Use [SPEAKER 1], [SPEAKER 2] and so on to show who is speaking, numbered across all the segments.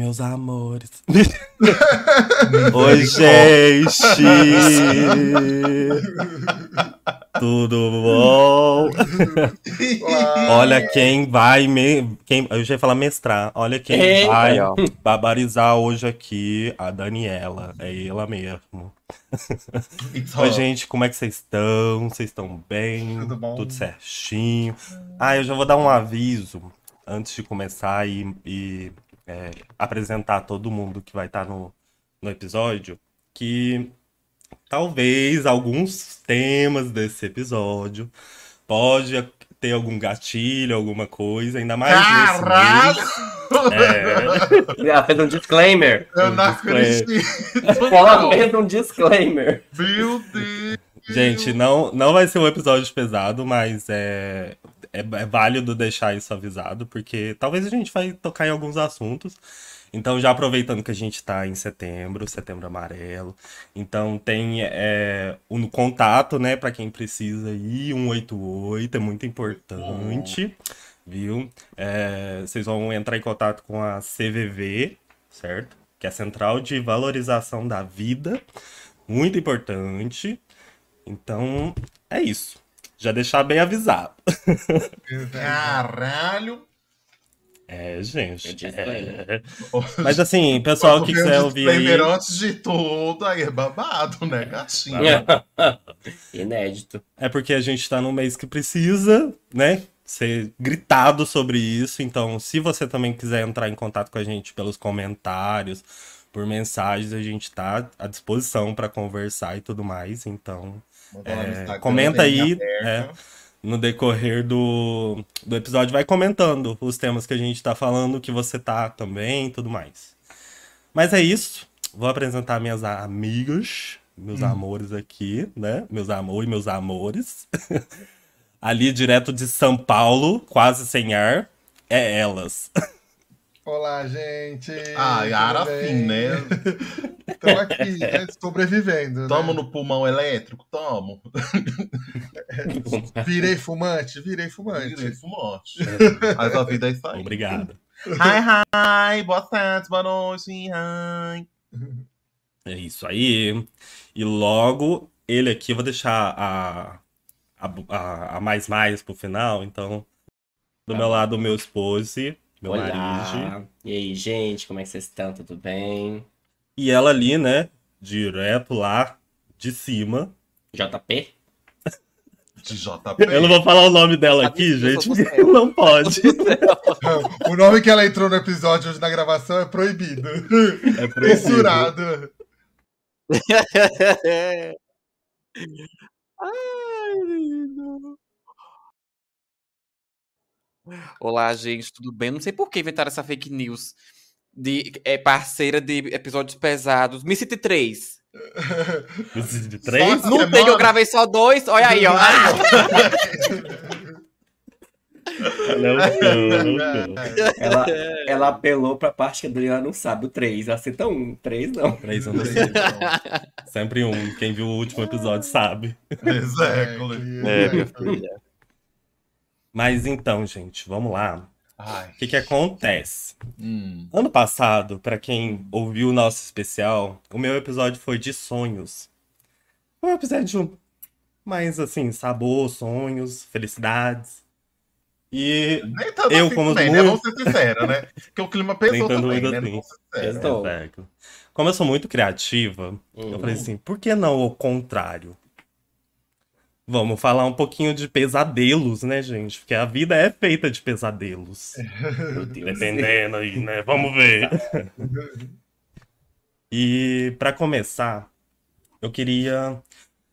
[SPEAKER 1] meus amores. Oi, gente! Tudo bom? Olha quem vai eu já ia falar mestrar. Olha quem vai barbarizar hoje aqui, a Daniela. É ela mesmo. Oi, gente, como é que vocês estão? Vocês estão bem?
[SPEAKER 2] Tudo bom?
[SPEAKER 1] Tudo certinho? Eu já vou dar um aviso antes de começar e apresentar todo mundo que vai estar no episódio, que talvez alguns temas desse episódio pode ter algum gatilho, alguma coisa, ainda mais nesse mês.
[SPEAKER 3] Ela fez um disclaimer.
[SPEAKER 2] Eu não acredito.
[SPEAKER 3] Ela fez um disclaimer.
[SPEAKER 2] Meu Deus!
[SPEAKER 1] Gente, não vai ser um episódio pesado, mas é válido deixar isso avisado, porque talvez a gente vai tocar em alguns assuntos. Então, já aproveitando que a gente tá em setembro amarelo, então tem um contato, né, para quem precisa ir, 188, é muito importante, viu? Vocês vão entrar em contato com a CVV, certo? Que é a Central de Valorização da Vida, muito importante. Então, é isso. Já deixar bem avisado.
[SPEAKER 2] Caralho!
[SPEAKER 1] Gente. Mas assim, pessoal que quiser ouvir aí...
[SPEAKER 2] Antes de tudo, aí é babado, né, gatinho?
[SPEAKER 3] Inédito.
[SPEAKER 1] É porque a gente tá num mês que precisa, né, ser gritado sobre isso. Então, se você também quiser entrar em contato com a gente pelos comentários, por mensagens, a gente tá à disposição para conversar e tudo mais. Então, comenta aí, no decorrer do episódio, vai comentando os temas que a gente tá falando, que você tá também e tudo mais. Mas é isso. Vou apresentar minhas amigas, meus amores aqui, né? Meus amores e meus amores. Ali, direto de São Paulo, quase sem ar, é elas.
[SPEAKER 4] Olá, gente!
[SPEAKER 2] Yara, fim, né?
[SPEAKER 4] Estamos aqui, né? Sobrevivendo.
[SPEAKER 2] Tamo
[SPEAKER 4] né?
[SPEAKER 2] no pulmão elétrico? Tamo.
[SPEAKER 4] Virei fumante? Virei fumante.
[SPEAKER 2] Virei fumante. Mas a vida é isso aí.
[SPEAKER 1] Obrigado.
[SPEAKER 2] Hi, boa tarde, boa noite, hi.
[SPEAKER 1] É isso aí. E logo, ele aqui, eu vou deixar a mais pro final, então, do meu lado, o meu esposo, meu marido.
[SPEAKER 3] E aí, gente, como é que vocês estão? Tudo bem?
[SPEAKER 1] E ela ali, né, direto lá de cima.
[SPEAKER 3] JP?
[SPEAKER 2] De JP.
[SPEAKER 1] Eu não vou falar o nome dela aqui, gente, porque não pode.
[SPEAKER 4] O nome que ela entrou no episódio hoje na gravação é proibido.
[SPEAKER 1] É proibido.
[SPEAKER 4] Censurado.
[SPEAKER 5] Ai, lindo. Olá, gente, tudo bem? Não sei por que inventaram essa fake news de parceira de episódios pesados. Me City 3.
[SPEAKER 1] De 3?
[SPEAKER 5] Não tem, eu gravei só 2. Olha aí, ó.
[SPEAKER 3] Ela apelou pra parte que a Adriana não sabe. O 3. Aceita 1. 3 não.
[SPEAKER 1] 3 eu não sei. Sempre um. Quem viu o último episódio sabe.
[SPEAKER 2] Exactly.
[SPEAKER 5] Minha filha.
[SPEAKER 1] Mas então, gente, vamos lá.
[SPEAKER 2] Ai.
[SPEAKER 1] O que acontece? Ano passado, pra quem ouviu o nosso especial, o meu episódio foi de sonhos. Foi um episódio mais assim, sabor, sonhos, felicidades. E
[SPEAKER 2] Nem tanto
[SPEAKER 1] eu,
[SPEAKER 2] assim
[SPEAKER 1] como
[SPEAKER 2] também,
[SPEAKER 1] muito...
[SPEAKER 2] né? Vamos ser sinceros, né? Porque o clima pesou também, né?
[SPEAKER 1] Assim.
[SPEAKER 2] Vamos ser sinceros.
[SPEAKER 1] Exato. Como eu sou muito criativa, eu falei assim, por que não o contrário? Vamos falar um pouquinho de pesadelos, né, gente? Porque a vida é feita de pesadelos. Dependendo aí, né? Vamos ver. E pra começar, eu queria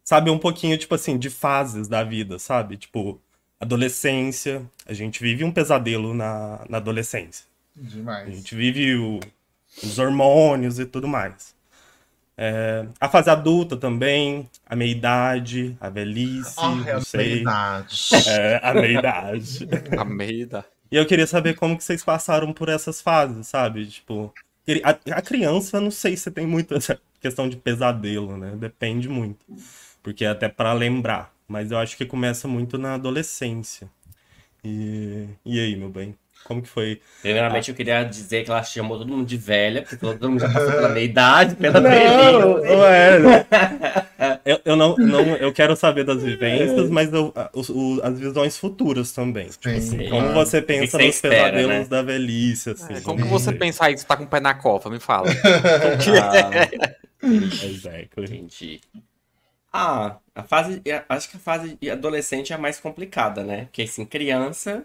[SPEAKER 1] saber um pouquinho, tipo assim, de fases da vida, sabe? Tipo, adolescência. A gente vive um pesadelo na adolescência.
[SPEAKER 4] Demais.
[SPEAKER 1] A gente vive os hormônios e tudo mais. A fase adulta também, a meia-idade, a velhice, não sei. A meia-idade.
[SPEAKER 5] A meida.
[SPEAKER 1] E eu queria saber como que vocês passaram por essas fases, sabe? Tipo, a criança, não sei se tem muito essa questão de pesadelo, né? Depende muito. Porque até pra lembrar. Mas eu acho que começa muito na adolescência. E aí, meu bem? Como que foi?
[SPEAKER 3] Primeiramente, eu queria dizer que ela chamou todo mundo de velha, porque todo mundo já passou pela meia-idade, pela
[SPEAKER 1] Não,
[SPEAKER 3] velhice.
[SPEAKER 1] não é. Eu não, eu quero saber das vivências, mas as visões futuras também. Tipo assim,
[SPEAKER 4] Sim,
[SPEAKER 1] como
[SPEAKER 4] claro.
[SPEAKER 1] você
[SPEAKER 3] O que
[SPEAKER 1] pensa
[SPEAKER 3] você
[SPEAKER 1] nos
[SPEAKER 3] espera,
[SPEAKER 1] pesadelos
[SPEAKER 3] né?
[SPEAKER 1] da velhice, assim.
[SPEAKER 5] Como que
[SPEAKER 4] Sim.
[SPEAKER 5] você pensar isso, tá com o pé na copa? Me fala.
[SPEAKER 3] Ah, entendi,
[SPEAKER 1] Exactly.
[SPEAKER 3] entendi. Acho que a fase de adolescente é a mais complicada, né? Porque, assim, criança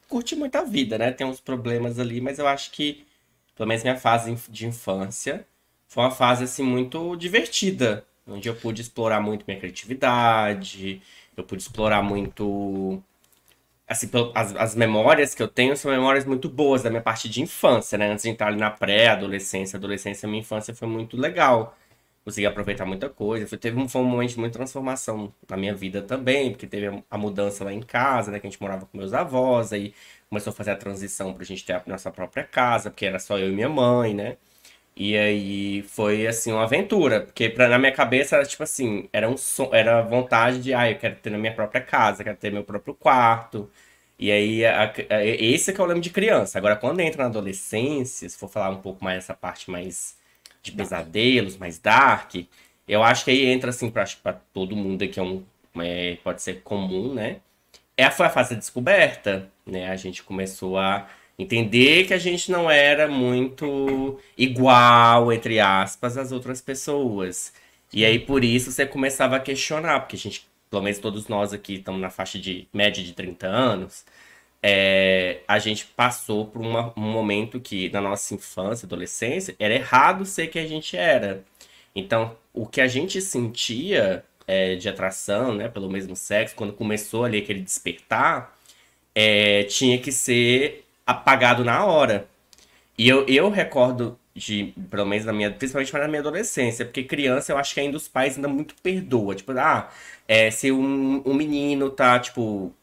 [SPEAKER 3] curte muito a vida, né? Tem uns problemas ali, mas eu acho que, pelo menos minha fase de infância, foi uma fase, assim, muito divertida, onde eu pude explorar muito minha criatividade, eu pude explorar muito, assim, as memórias que eu tenho são memórias muito boas da minha parte de infância, né? Antes de entrar ali na pré-adolescência, adolescência, minha infância foi muito legal. Consegui aproveitar muita coisa. Foi um momento de muita transformação na minha vida também, porque teve a mudança lá em casa, né? Que a gente morava com meus avós, aí começou a fazer a transição pra gente ter a nossa própria casa, porque era só eu e minha mãe, né? E aí foi assim uma aventura, porque na minha cabeça era tipo assim, era a vontade de, eu quero ter na minha própria casa, quero ter meu próprio quarto. E aí esse que eu lembro de criança. Agora quando entra na adolescência, se for falar um pouco mais essa parte mais de pesadelos, mais dark, eu acho que aí entra assim pra todo mundo que pode ser comum, né? Foi a fase da descoberta, né? A gente começou a entender que a gente não era muito igual, entre aspas, às outras pessoas. E aí, por isso, você começava a questionar, porque a gente, pelo menos todos nós aqui estamos na faixa de média de 30 anos, a gente passou por um momento que, na nossa infância, adolescência, era errado ser quem a gente era. Então, o que a gente sentia de atração, né, pelo mesmo sexo, quando começou ali aquele despertar, tinha que ser apagado na hora. E eu recordo pelo menos principalmente na minha adolescência, porque criança eu acho que ainda os pais ainda muito perdoa. Tipo, se um menino tá, tipo,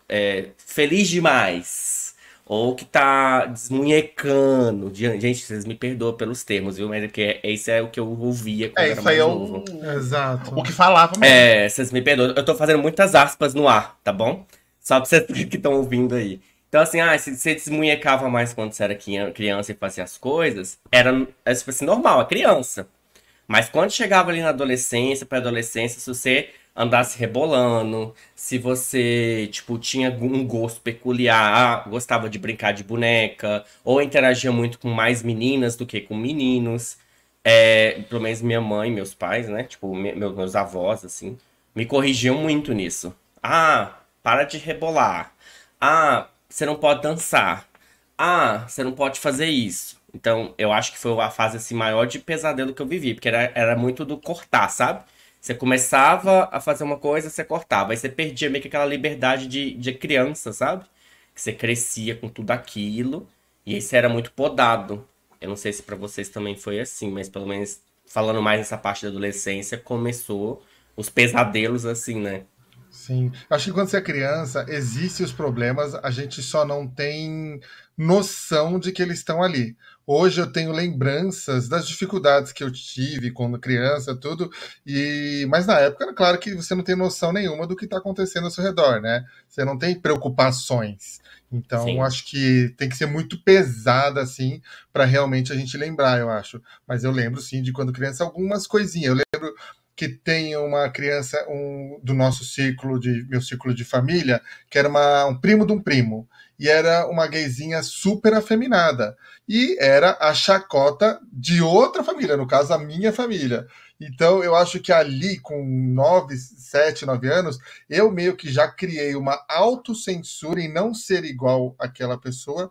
[SPEAKER 3] feliz demais, ou que tá desmunhecando. Gente, vocês me perdoam pelos termos, viu? Mas é porque esse é o que eu ouvia quando eu era
[SPEAKER 2] Isso aí
[SPEAKER 3] mais
[SPEAKER 2] é
[SPEAKER 3] novo.
[SPEAKER 4] Exato.
[SPEAKER 2] o que falava mesmo.
[SPEAKER 3] Vocês me perdoam. Eu tô fazendo muitas aspas no ar, tá bom? Só pra vocês que estão ouvindo aí. Então, assim, se você desmunhecava mais quando você era criança e fazia as coisas, era tipo assim, normal, é criança. Mas quando chegava ali na adolescência, pré-adolescência, se você andasse rebolando, se você, tipo, tinha um gosto peculiar, gostava de brincar de boneca, ou interagia muito com mais meninas do que com meninos, pelo menos minha mãe, meus pais, né? Tipo, meus avós, assim, me corrigiam muito nisso. Para de rebolar. Você não pode dançar. Você não pode fazer isso. Então, eu acho que foi a fase assim, maior de pesadelo que eu vivi, porque era muito do cortar, sabe? Você começava a fazer uma coisa, você cortava. Aí você perdia meio que aquela liberdade de criança, sabe? Que você crescia com tudo aquilo. E aí você era muito podado. Eu não sei se pra vocês também foi assim, mas pelo menos falando mais nessa parte da adolescência, começou os pesadelos assim, né?
[SPEAKER 4] Sim. Acho que quando você é criança, existem os problemas, a gente só não tem noção de que eles estão ali. Hoje eu tenho lembranças das dificuldades que eu tive quando criança, tudo, mas na época, claro que você não tem noção nenhuma do que está acontecendo ao seu redor, né? Você não tem preocupações. Então,
[SPEAKER 3] Sim.
[SPEAKER 4] acho que tem que ser muito pesada, assim, para realmente a gente lembrar, eu acho. Mas eu lembro, sim, de quando criança, algumas coisinhas. Eu lembro que tem uma criança do nosso meu círculo de família, que era um primo de um primo. E era uma gayzinha super afeminada. E era a chacota de outra família, no caso, a minha família. Então, eu acho que ali, com 7, 9 anos, eu meio que já criei uma autocensura em não ser igual àquela pessoa,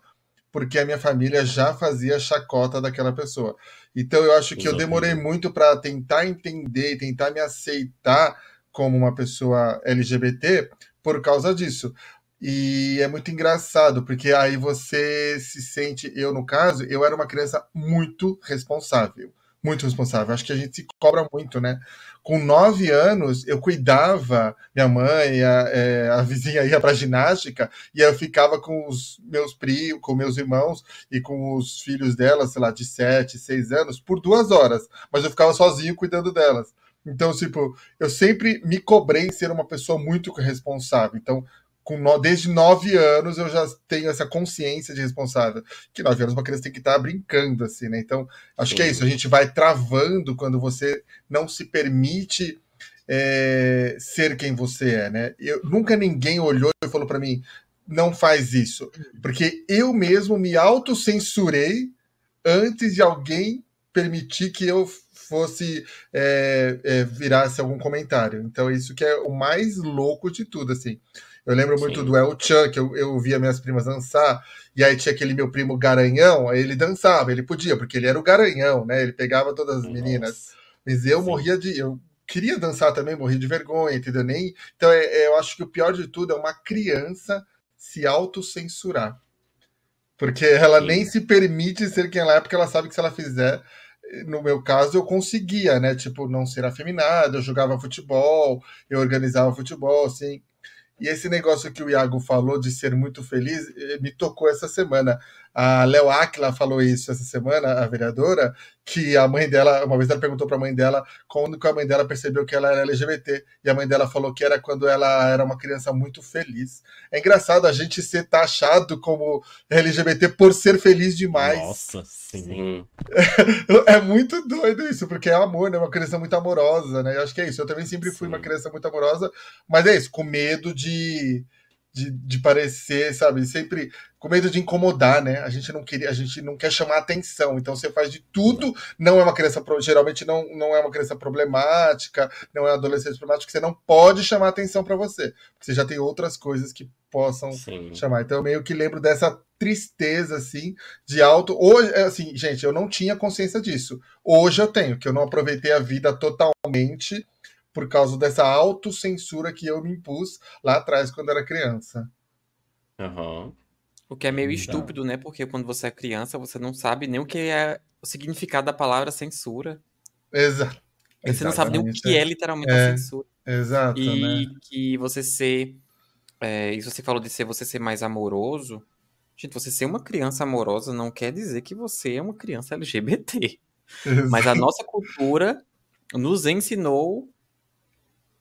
[SPEAKER 4] porque a minha família já fazia chacota daquela pessoa. Então eu acho que eu
[SPEAKER 3] Coisa
[SPEAKER 4] demorei
[SPEAKER 3] horrível.
[SPEAKER 4] muito para tentar entender, tentar me aceitar como uma pessoa LGBT por causa disso. E é muito engraçado, porque aí você se sente, eu no caso, eu era uma criança muito responsável. Muito responsável. Acho que a gente se cobra muito, né? Com 9 anos, eu cuidava, minha mãe, a vizinha ia para ginástica, e eu ficava com os meus primos, com meus irmãos e com os filhos delas, sei lá, de 7, 6 anos, por 2 horas. Mas eu ficava sozinho cuidando delas. Então, tipo, eu sempre me cobrei ser uma pessoa muito responsável. Então, desde 9 anos eu já tenho essa consciência de responsável. Que 9 anos uma criança tem que estar brincando, assim, né? Então, acho que é isso. A gente vai travando quando você não se permite ser quem você é, né? Nunca ninguém olhou e falou para mim, não faz isso. Porque eu mesmo me autocensurei antes de alguém permitir que eu fosse virasse algum comentário. Então, isso que é o mais louco de tudo, assim. Eu lembro muito do El Chan, que eu via minhas primas dançar, e aí tinha aquele meu primo Garanhão, aí ele dançava, ele podia, porque ele era o Garanhão, né? Ele pegava todas as meninas. Mas eu morria de... Eu queria dançar também, morria de vergonha, entendeu? Então, eu acho que o pior de tudo é uma criança se autocensurar. Porque ela nem se permite ser quem ela é, porque ela sabe que se ela fizer... No meu caso, eu conseguia, né? Tipo, não ser afeminado, eu jogava futebol, eu organizava futebol, assim. E esse negócio que o Iago falou de ser muito feliz me tocou essa semana. A Léo Áquila falou isso essa semana, a vereadora, que a mãe dela, uma vez ela perguntou para a mãe dela quando que a mãe dela percebeu que ela era LGBT. E a mãe dela falou que era quando ela era uma criança muito feliz. É engraçado a gente ser taxado como LGBT por ser feliz demais.
[SPEAKER 1] Nossa, sim.
[SPEAKER 4] É muito doido isso, porque é amor, né? Uma criança muito amorosa, né? Eu acho que é isso. Eu também sempre fui uma criança muito amorosa, mas é isso, com medo de parecer, sabe? Sempre com medo de incomodar, né? A gente não quer chamar atenção, então você faz de tudo. Não é uma criança, geralmente não é uma criança problemática, não é um adolescente problemático, você não pode chamar atenção para você, porque você já tem outras coisas que possam chamar. Então eu meio que lembro dessa tristeza, assim, de hoje, assim, gente, eu não tinha consciência disso. Hoje eu tenho, que eu não aproveitei a vida totalmente por causa dessa autocensura que eu me impus lá atrás, quando era criança.
[SPEAKER 5] O que é meio estúpido, né? Porque quando você é criança, você não sabe nem o que é o significado da palavra censura.
[SPEAKER 4] Exato.
[SPEAKER 5] Você não sabe nem o que é literalmente a censura.
[SPEAKER 4] Exato,
[SPEAKER 5] e
[SPEAKER 4] né?
[SPEAKER 5] que você ser... isso você falou de você ser mais amoroso. Gente, você ser uma criança amorosa não quer dizer que você é uma criança LGBT.
[SPEAKER 4] Exato.
[SPEAKER 5] Mas a nossa cultura nos ensinou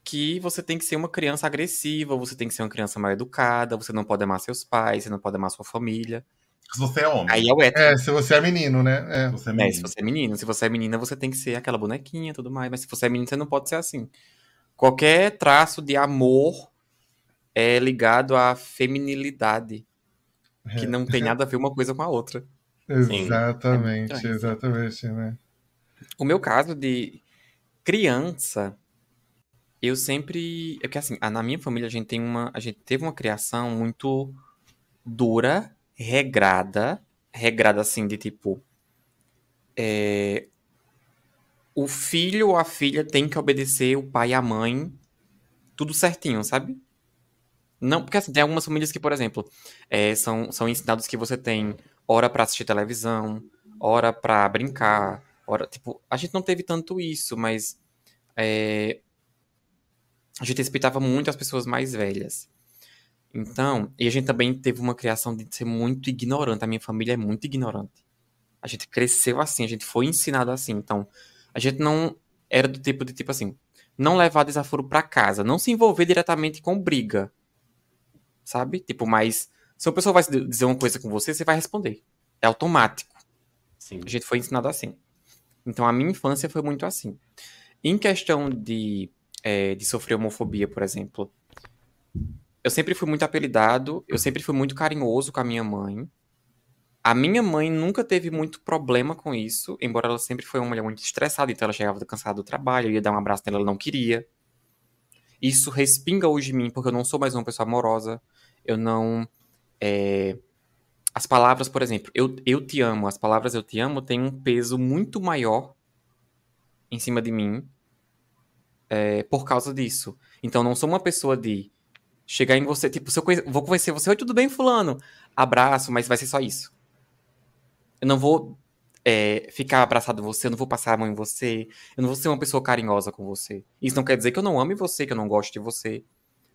[SPEAKER 5] que você tem que ser uma criança agressiva, você tem que ser uma criança mal educada, você não pode amar seus pais, você não pode amar sua família.
[SPEAKER 2] Se você é homem.
[SPEAKER 5] Aí é o hétero.
[SPEAKER 4] Se você é menino, né?
[SPEAKER 2] Se você é menino.
[SPEAKER 5] Se você é menino. Se você é menina, você tem que ser aquela bonequinha e tudo mais. Mas se você é menino, você não pode ser assim. Qualquer traço de amor é ligado à feminilidade. Que não tem nada a ver uma coisa com a outra.
[SPEAKER 4] Exatamente, exatamente, né?
[SPEAKER 5] O meu caso de criança, eu sempre... É porque assim, na minha família a gente teve uma criação muito dura, regrada assim, de tipo... o filho ou a filha tem que obedecer o pai e a mãe tudo certinho, sabe? Não, porque assim, tem algumas famílias que, por exemplo, são ensinados que você tem hora pra assistir televisão, hora pra brincar, hora... Tipo, a gente não teve tanto isso, mas a gente respeitava muito as pessoas mais velhas. Então, e a gente também teve uma criação de ser muito ignorante. A minha família é muito ignorante. A gente cresceu assim, a gente foi ensinado assim. Então, a gente não era do tipo assim, não levar desaforo pra casa, não se envolver diretamente com briga. Sabe? Tipo, mas se uma pessoa vai dizer uma coisa com você, você vai responder. É automático.
[SPEAKER 1] Sim.
[SPEAKER 5] A gente foi ensinado assim. Então, a minha infância foi muito assim. Em questão de sofrer homofobia, por exemplo, eu sempre fui muito apelidado, eu sempre fui muito carinhoso com a minha mãe. A minha mãe nunca teve muito problema com isso, embora ela sempre foi uma mulher muito estressada, então ela chegava cansada do trabalho, eu ia dar um abraço nela, ela não queria. Isso respinga hoje em mim, porque eu não sou mais uma pessoa amorosa. Eu não... As palavras, por exemplo, eu te amo, as palavras eu te amo têm um peso muito maior em cima de mim por causa disso. Então, eu não sou uma pessoa de chegar em você, tipo, se eu vou conhecer você, oi, tudo bem, fulano? Abraço, mas vai ser só isso. Eu não vou ficar abraçado em você, eu não vou passar a mão em você, eu não vou ser uma pessoa carinhosa com você. Isso não quer dizer que eu não ame você, que eu não gosto de você,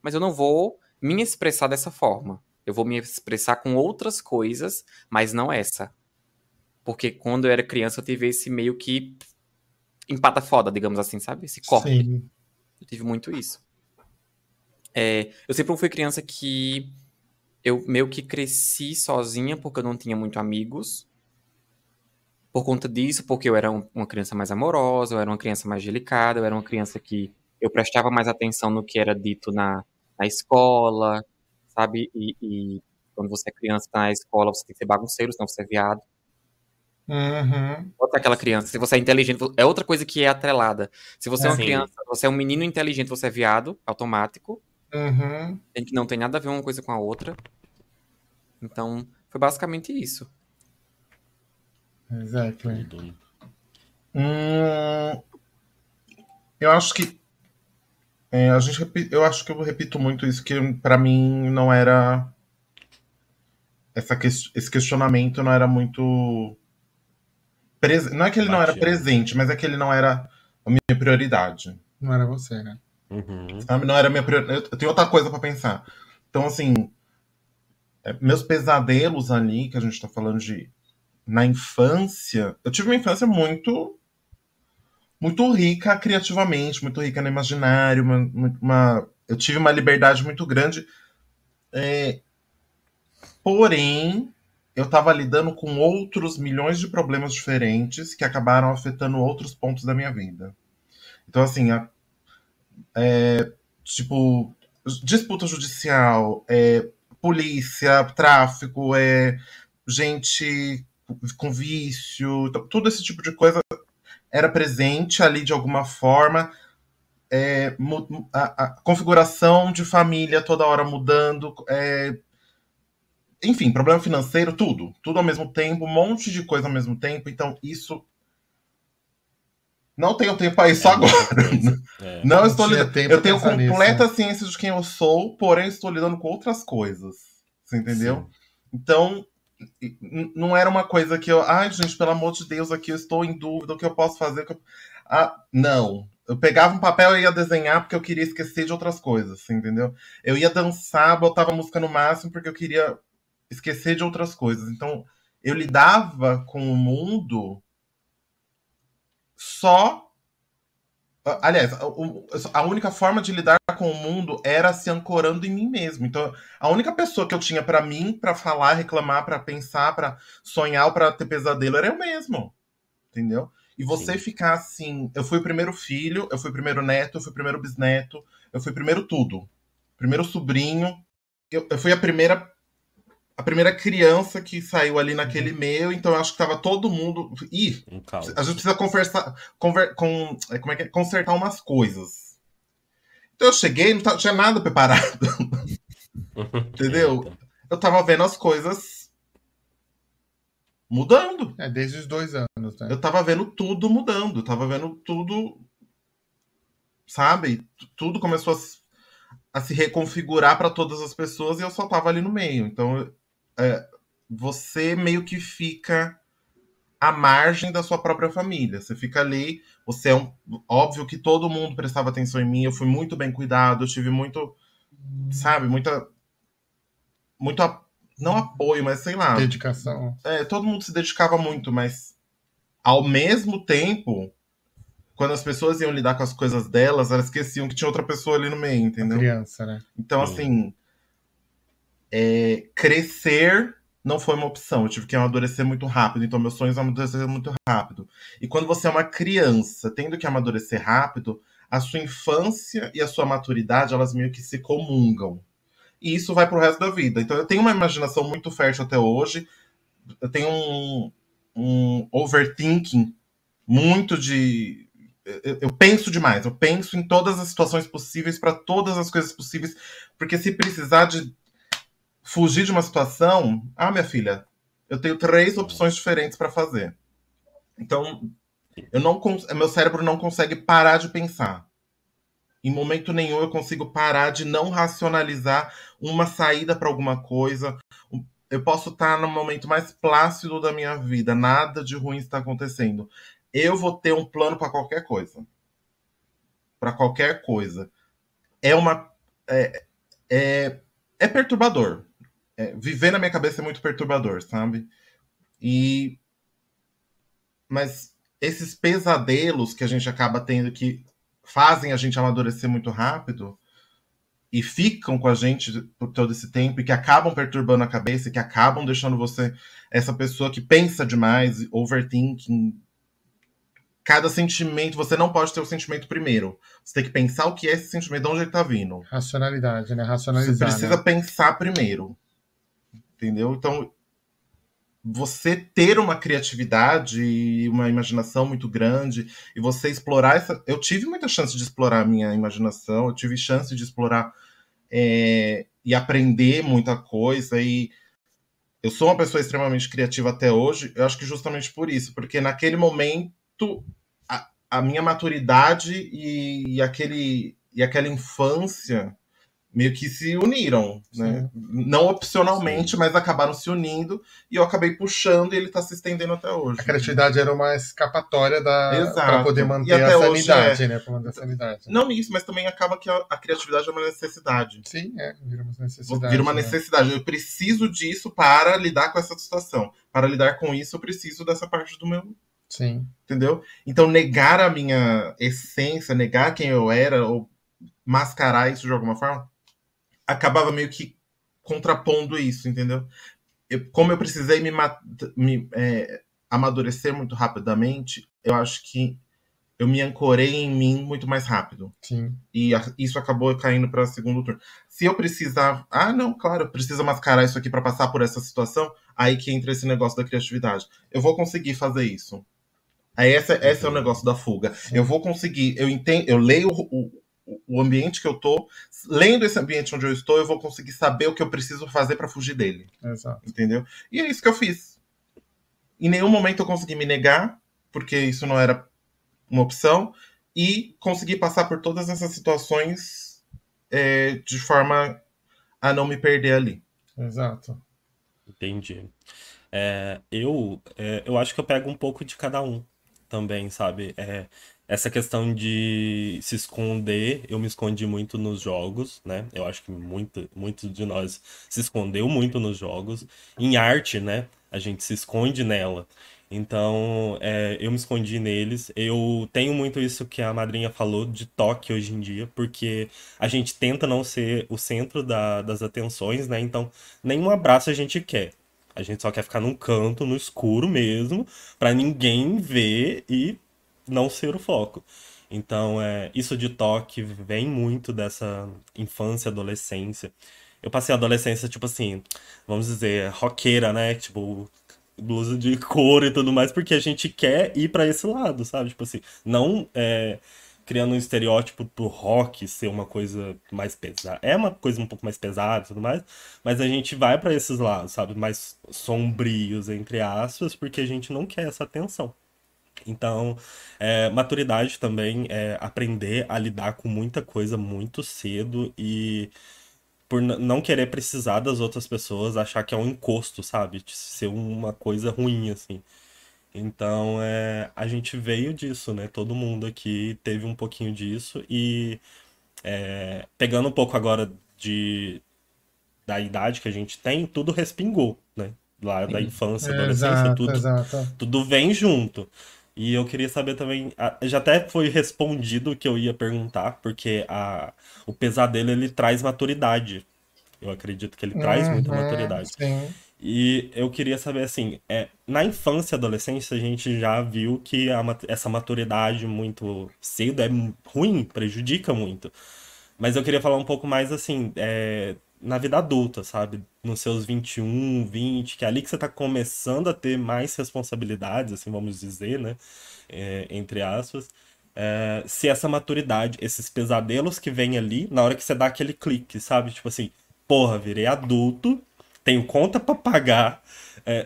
[SPEAKER 5] mas eu não vou me expressar dessa forma. Eu vou me expressar com outras coisas, mas não essa. Porque quando eu era criança, eu tive esse meio que empata foda, digamos assim, sabe? Esse corte.
[SPEAKER 4] Sim.
[SPEAKER 5] Eu tive muito isso. Eu sempre fui criança que eu meio que cresci sozinha porque eu não tinha muito amigos. Por conta disso, porque eu era uma criança mais amorosa, eu era uma criança mais delicada, eu era uma criança que eu prestava mais atenção no que era dito na escola, sabe? E quando você é criança tá na escola, você tem que ser bagunceiro, senão você é viado.
[SPEAKER 4] Uhum.
[SPEAKER 5] Outra aquela criança. Se você é inteligente, é outra coisa que é atrelada. Se você é uma
[SPEAKER 3] Sim.
[SPEAKER 5] criança, você é um menino inteligente, você é viado, automático.
[SPEAKER 4] Uhum.
[SPEAKER 5] Tem que não tem nada a ver uma coisa com a outra. Então, foi basicamente isso.
[SPEAKER 4] Exactly.
[SPEAKER 1] Tudo.
[SPEAKER 4] Eu acho que eu acho que eu repito muito isso, que pra mim não era esse questionamento não era muito não é que ele não era
[SPEAKER 1] Batido.
[SPEAKER 4] presente, mas é que ele não era a minha prioridade. Não era você, né?
[SPEAKER 1] Uhum.
[SPEAKER 4] Sabe? Não era a minha prioridade. Eu tenho outra coisa pra pensar. Então, assim, meus pesadelos ali, que a gente tá falando de na infância, eu tive uma infância muito rica criativamente, muito rica no imaginário, eu tive uma liberdade muito grande. Porém, eu estava lidando com outros milhões de problemas diferentes que acabaram afetando outros pontos da minha vida. Então, assim, tipo, disputa judicial, polícia, tráfico, gente com vício, então, tudo esse tipo de coisa era presente ali de alguma forma. A configuração de família toda hora mudando, enfim, problema financeiro, tudo ao mesmo tempo, um monte de coisa ao mesmo tempo. Então, isso não tenho tempo para isso agora. Não estou lidando. Eu tenho completa ciência de quem eu sou, porém estou lidando com outras coisas. Você entendeu? Sim. Então, não era uma coisa que eu. Ai, gente, pelo amor de Deus, aqui eu estou em dúvida, o que eu posso fazer? Não. Eu pegava um papel e ia desenhar porque eu queria esquecer de outras coisas, entendeu? Eu ia dançar, botava música no máximo porque eu queria esquecer de outras coisas. Então, eu lidava com o mundo só. Aliás, a única forma de lidar com o mundo era se ancorando em mim mesmo. Então, a única pessoa que eu tinha pra mim, pra falar, reclamar, pra pensar, pra sonhar ou pra ter pesadelo era eu mesmo. Entendeu? E você ficar assim, eu fui o primeiro filho, eu fui o primeiro neto, eu fui o primeiro bisneto, eu fui o primeiro tudo. Primeiro sobrinho. Eu fui a primeira criança que saiu ali naquele meio, então eu acho que tava todo mundo. Ih, a gente precisa consertar umas coisas. Então eu cheguei, não tinha nada preparado. Entendeu? Eu tava vendo as coisas mudando.
[SPEAKER 2] Desde os 2 anos, né?
[SPEAKER 4] Eu tava vendo tudo mudando, eu tava vendo tudo. Sabe? Tudo começou a se reconfigurar para todas as pessoas e eu só tava ali no meio. Então, você meio que fica à margem da sua própria família. Você fica ali, você óbvio que todo mundo prestava atenção em mim, eu fui muito bem cuidado, eu tive muito, sabe, não apoio, mas sei lá.
[SPEAKER 2] Dedicação.
[SPEAKER 4] Todo mundo se dedicava muito, mas ao mesmo tempo, quando as pessoas iam lidar com as coisas delas, elas esqueciam que tinha outra pessoa ali no meio, entendeu?
[SPEAKER 2] A criança, né?
[SPEAKER 4] Então, assim, crescer não foi uma opção. Eu tive que amadurecer muito rápido. Então, meus sonhos amadureceram muito rápido. E quando você é uma criança, tendo que amadurecer rápido, a sua infância e a sua maturidade, elas meio que se comungam. E isso vai pro resto da vida. Então, eu tenho uma imaginação muito fértil até hoje. Eu tenho um overthinking muito de... Eu penso demais. Eu penso em todas as situações possíveis, para todas as coisas possíveis. Porque se precisar de fugir de uma situação, minha filha, eu tenho 3 opções diferentes para fazer. Então, meu cérebro não consegue parar de pensar. Em momento nenhum eu consigo parar de não racionalizar uma saída para alguma coisa. Eu posso estar no momento mais plácido da minha vida, nada de ruim está acontecendo. Eu vou ter um plano para qualquer coisa. Para qualquer coisa. É perturbador. Viver na minha cabeça é muito perturbador, sabe? Mas esses pesadelos que a gente acaba tendo, que fazem a gente amadurecer muito rápido,
[SPEAKER 2] e ficam com a gente por todo esse tempo e que acabam perturbando a cabeça, que acabam deixando você essa pessoa que pensa demais, overthinking. Cada sentimento, você não pode ter o sentimento primeiro. Você tem que pensar o que é esse sentimento, de onde ele tá vindo.
[SPEAKER 4] Racionalidade, né?
[SPEAKER 2] Você
[SPEAKER 4] Racionalizar,
[SPEAKER 2] precisa
[SPEAKER 4] né?
[SPEAKER 2] pensar primeiro. Entendeu? Então, você ter uma criatividade e uma imaginação muito grande e você explorar essa. Eu tive muita chance de explorar a minha imaginação, eu tive chance de explorar e aprender muita coisa. E eu sou uma pessoa extremamente criativa até hoje, eu acho que justamente por isso, porque naquele momento a minha maturidade e aquela infância meio que se uniram, né? Não opcionalmente,
[SPEAKER 1] Sim.
[SPEAKER 2] mas acabaram se unindo e eu acabei puxando e ele tá se estendendo até hoje.
[SPEAKER 4] A criatividade era uma escapatória para
[SPEAKER 2] Exato.
[SPEAKER 4] poder
[SPEAKER 2] E
[SPEAKER 4] manter
[SPEAKER 2] até
[SPEAKER 4] a
[SPEAKER 2] hoje
[SPEAKER 4] sanidade, né? Para manter a sanidade.
[SPEAKER 2] Não isso, mas também acaba que a criatividade é uma necessidade.
[SPEAKER 4] Sim, vira uma necessidade.
[SPEAKER 2] Vira uma
[SPEAKER 4] né?
[SPEAKER 2] necessidade. Eu preciso disso para lidar com essa situação. Para lidar com isso, eu preciso dessa parte do meu.
[SPEAKER 4] Sim.
[SPEAKER 2] Entendeu? Então, negar a minha essência, negar quem eu era, ou mascarar isso de alguma forma, acabava meio que contrapondo isso, entendeu? Como eu precisei amadurecer muito rapidamente, eu acho que eu me ancorei em mim muito mais rápido.
[SPEAKER 4] Sim.
[SPEAKER 2] E isso acabou caindo para o segundo turno. Se eu precisar... não, claro, eu preciso mascarar isso aqui para passar por essa situação, aí que entra esse negócio da criatividade. Eu vou conseguir fazer isso. Aí esse é o negócio da fuga.
[SPEAKER 4] Sim.
[SPEAKER 2] Eu vou conseguir... Eu leio o ambiente que eu tô, lendo esse ambiente onde eu estou, eu vou conseguir saber o que eu preciso fazer para fugir dele.
[SPEAKER 4] Exato.
[SPEAKER 2] Entendeu? E é isso que eu fiz. Em nenhum momento eu consegui me negar, porque isso não era uma opção, e consegui passar por todas essas situações de forma a não me perder ali.
[SPEAKER 4] Exato.
[SPEAKER 1] Entendi. Eu acho que eu pego um pouco de cada um também, sabe? Essa questão de se esconder, eu me escondi muito nos jogos, né? Eu acho que muitos de nós se escondeu muito nos jogos. Em arte, né? A gente se esconde nela. Então, eu me escondi neles. Eu tenho muito isso que a madrinha falou de toque hoje em dia, porque a gente tenta não ser o centro das atenções, né? Então, nenhum abraço a gente quer. A gente só quer ficar num canto, no escuro mesmo, pra ninguém ver e não ser o foco. Então, isso de toque vem muito dessa infância, adolescência. Eu passei a adolescência, tipo assim, vamos dizer, roqueira, né? Tipo, blusa de couro e tudo mais, porque a gente quer ir pra esse lado, sabe? Tipo assim, não criando um estereótipo pro rock ser uma coisa mais pesada. É uma coisa um pouco mais pesada e tudo mais, mas a gente vai pra esses lados, sabe? Mais sombrios, entre aspas, porque a gente não quer essa atenção. Então, maturidade também é aprender a lidar com muita coisa muito cedo e por não querer precisar das outras pessoas, achar que é um encosto, sabe? De ser uma coisa ruim, assim. Então, a gente veio disso, né? Todo mundo aqui teve um pouquinho disso e pegando um pouco agora da idade que a gente tem, tudo respingou, né? Lá da infância, adolescência,
[SPEAKER 4] Exato, exato.
[SPEAKER 1] tudo vem junto. E eu queria saber também, já até foi respondido o que eu ia perguntar, porque o pesadelo ele traz maturidade. Eu acredito que ele traz muita maturidade.
[SPEAKER 4] Sim.
[SPEAKER 1] E eu queria saber assim, na infância e adolescência a gente já viu que essa maturidade muito cedo é ruim, prejudica muito. Mas eu queria falar um pouco mais assim, na vida adulta, sabe? Nos seus 21, 20, que é ali que você tá começando a ter mais responsabilidades, assim, vamos dizer, né? Entre aspas. Se essa maturidade, esses pesadelos que vem ali, na hora que você dá aquele clique, sabe? Tipo assim, porra, virei adulto, tenho conta pra pagar,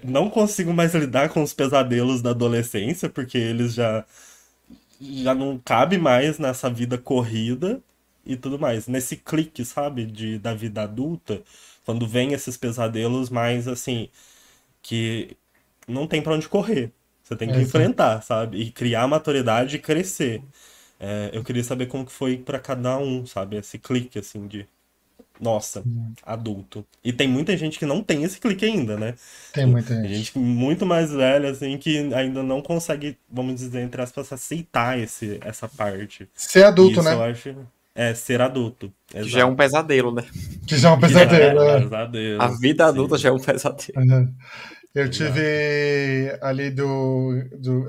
[SPEAKER 1] não consigo mais lidar com os pesadelos da adolescência, porque eles já não cabe mais nessa vida corrida e tudo mais. Nesse clique, sabe, da vida adulta, quando vem esses pesadelos mais assim, que não tem pra onde correr. Você tem que
[SPEAKER 4] Exato.
[SPEAKER 1] enfrentar, sabe? E criar maturidade e crescer. Eu queria saber como que foi pra cada um, sabe? Esse clique, assim, de... Nossa, adulto. E tem muita gente que não tem esse clique ainda, né?
[SPEAKER 4] Tem muita
[SPEAKER 1] Tem
[SPEAKER 4] gente.
[SPEAKER 1] gente muito mais velha, assim, que ainda não consegue, vamos dizer, entre aspas, aceitar essa parte.
[SPEAKER 4] Ser
[SPEAKER 1] E
[SPEAKER 4] adulto,
[SPEAKER 1] isso
[SPEAKER 4] né?
[SPEAKER 1] eu acho. é ser adulto.
[SPEAKER 5] Que já é um pesadelo, né?
[SPEAKER 4] Que já é um pesadelo.
[SPEAKER 1] É,
[SPEAKER 4] né?
[SPEAKER 1] pesadelo.
[SPEAKER 5] A vida adulta
[SPEAKER 1] Sim.
[SPEAKER 5] já é um pesadelo.
[SPEAKER 4] Uhum. Eu
[SPEAKER 1] Exato.
[SPEAKER 4] tive ali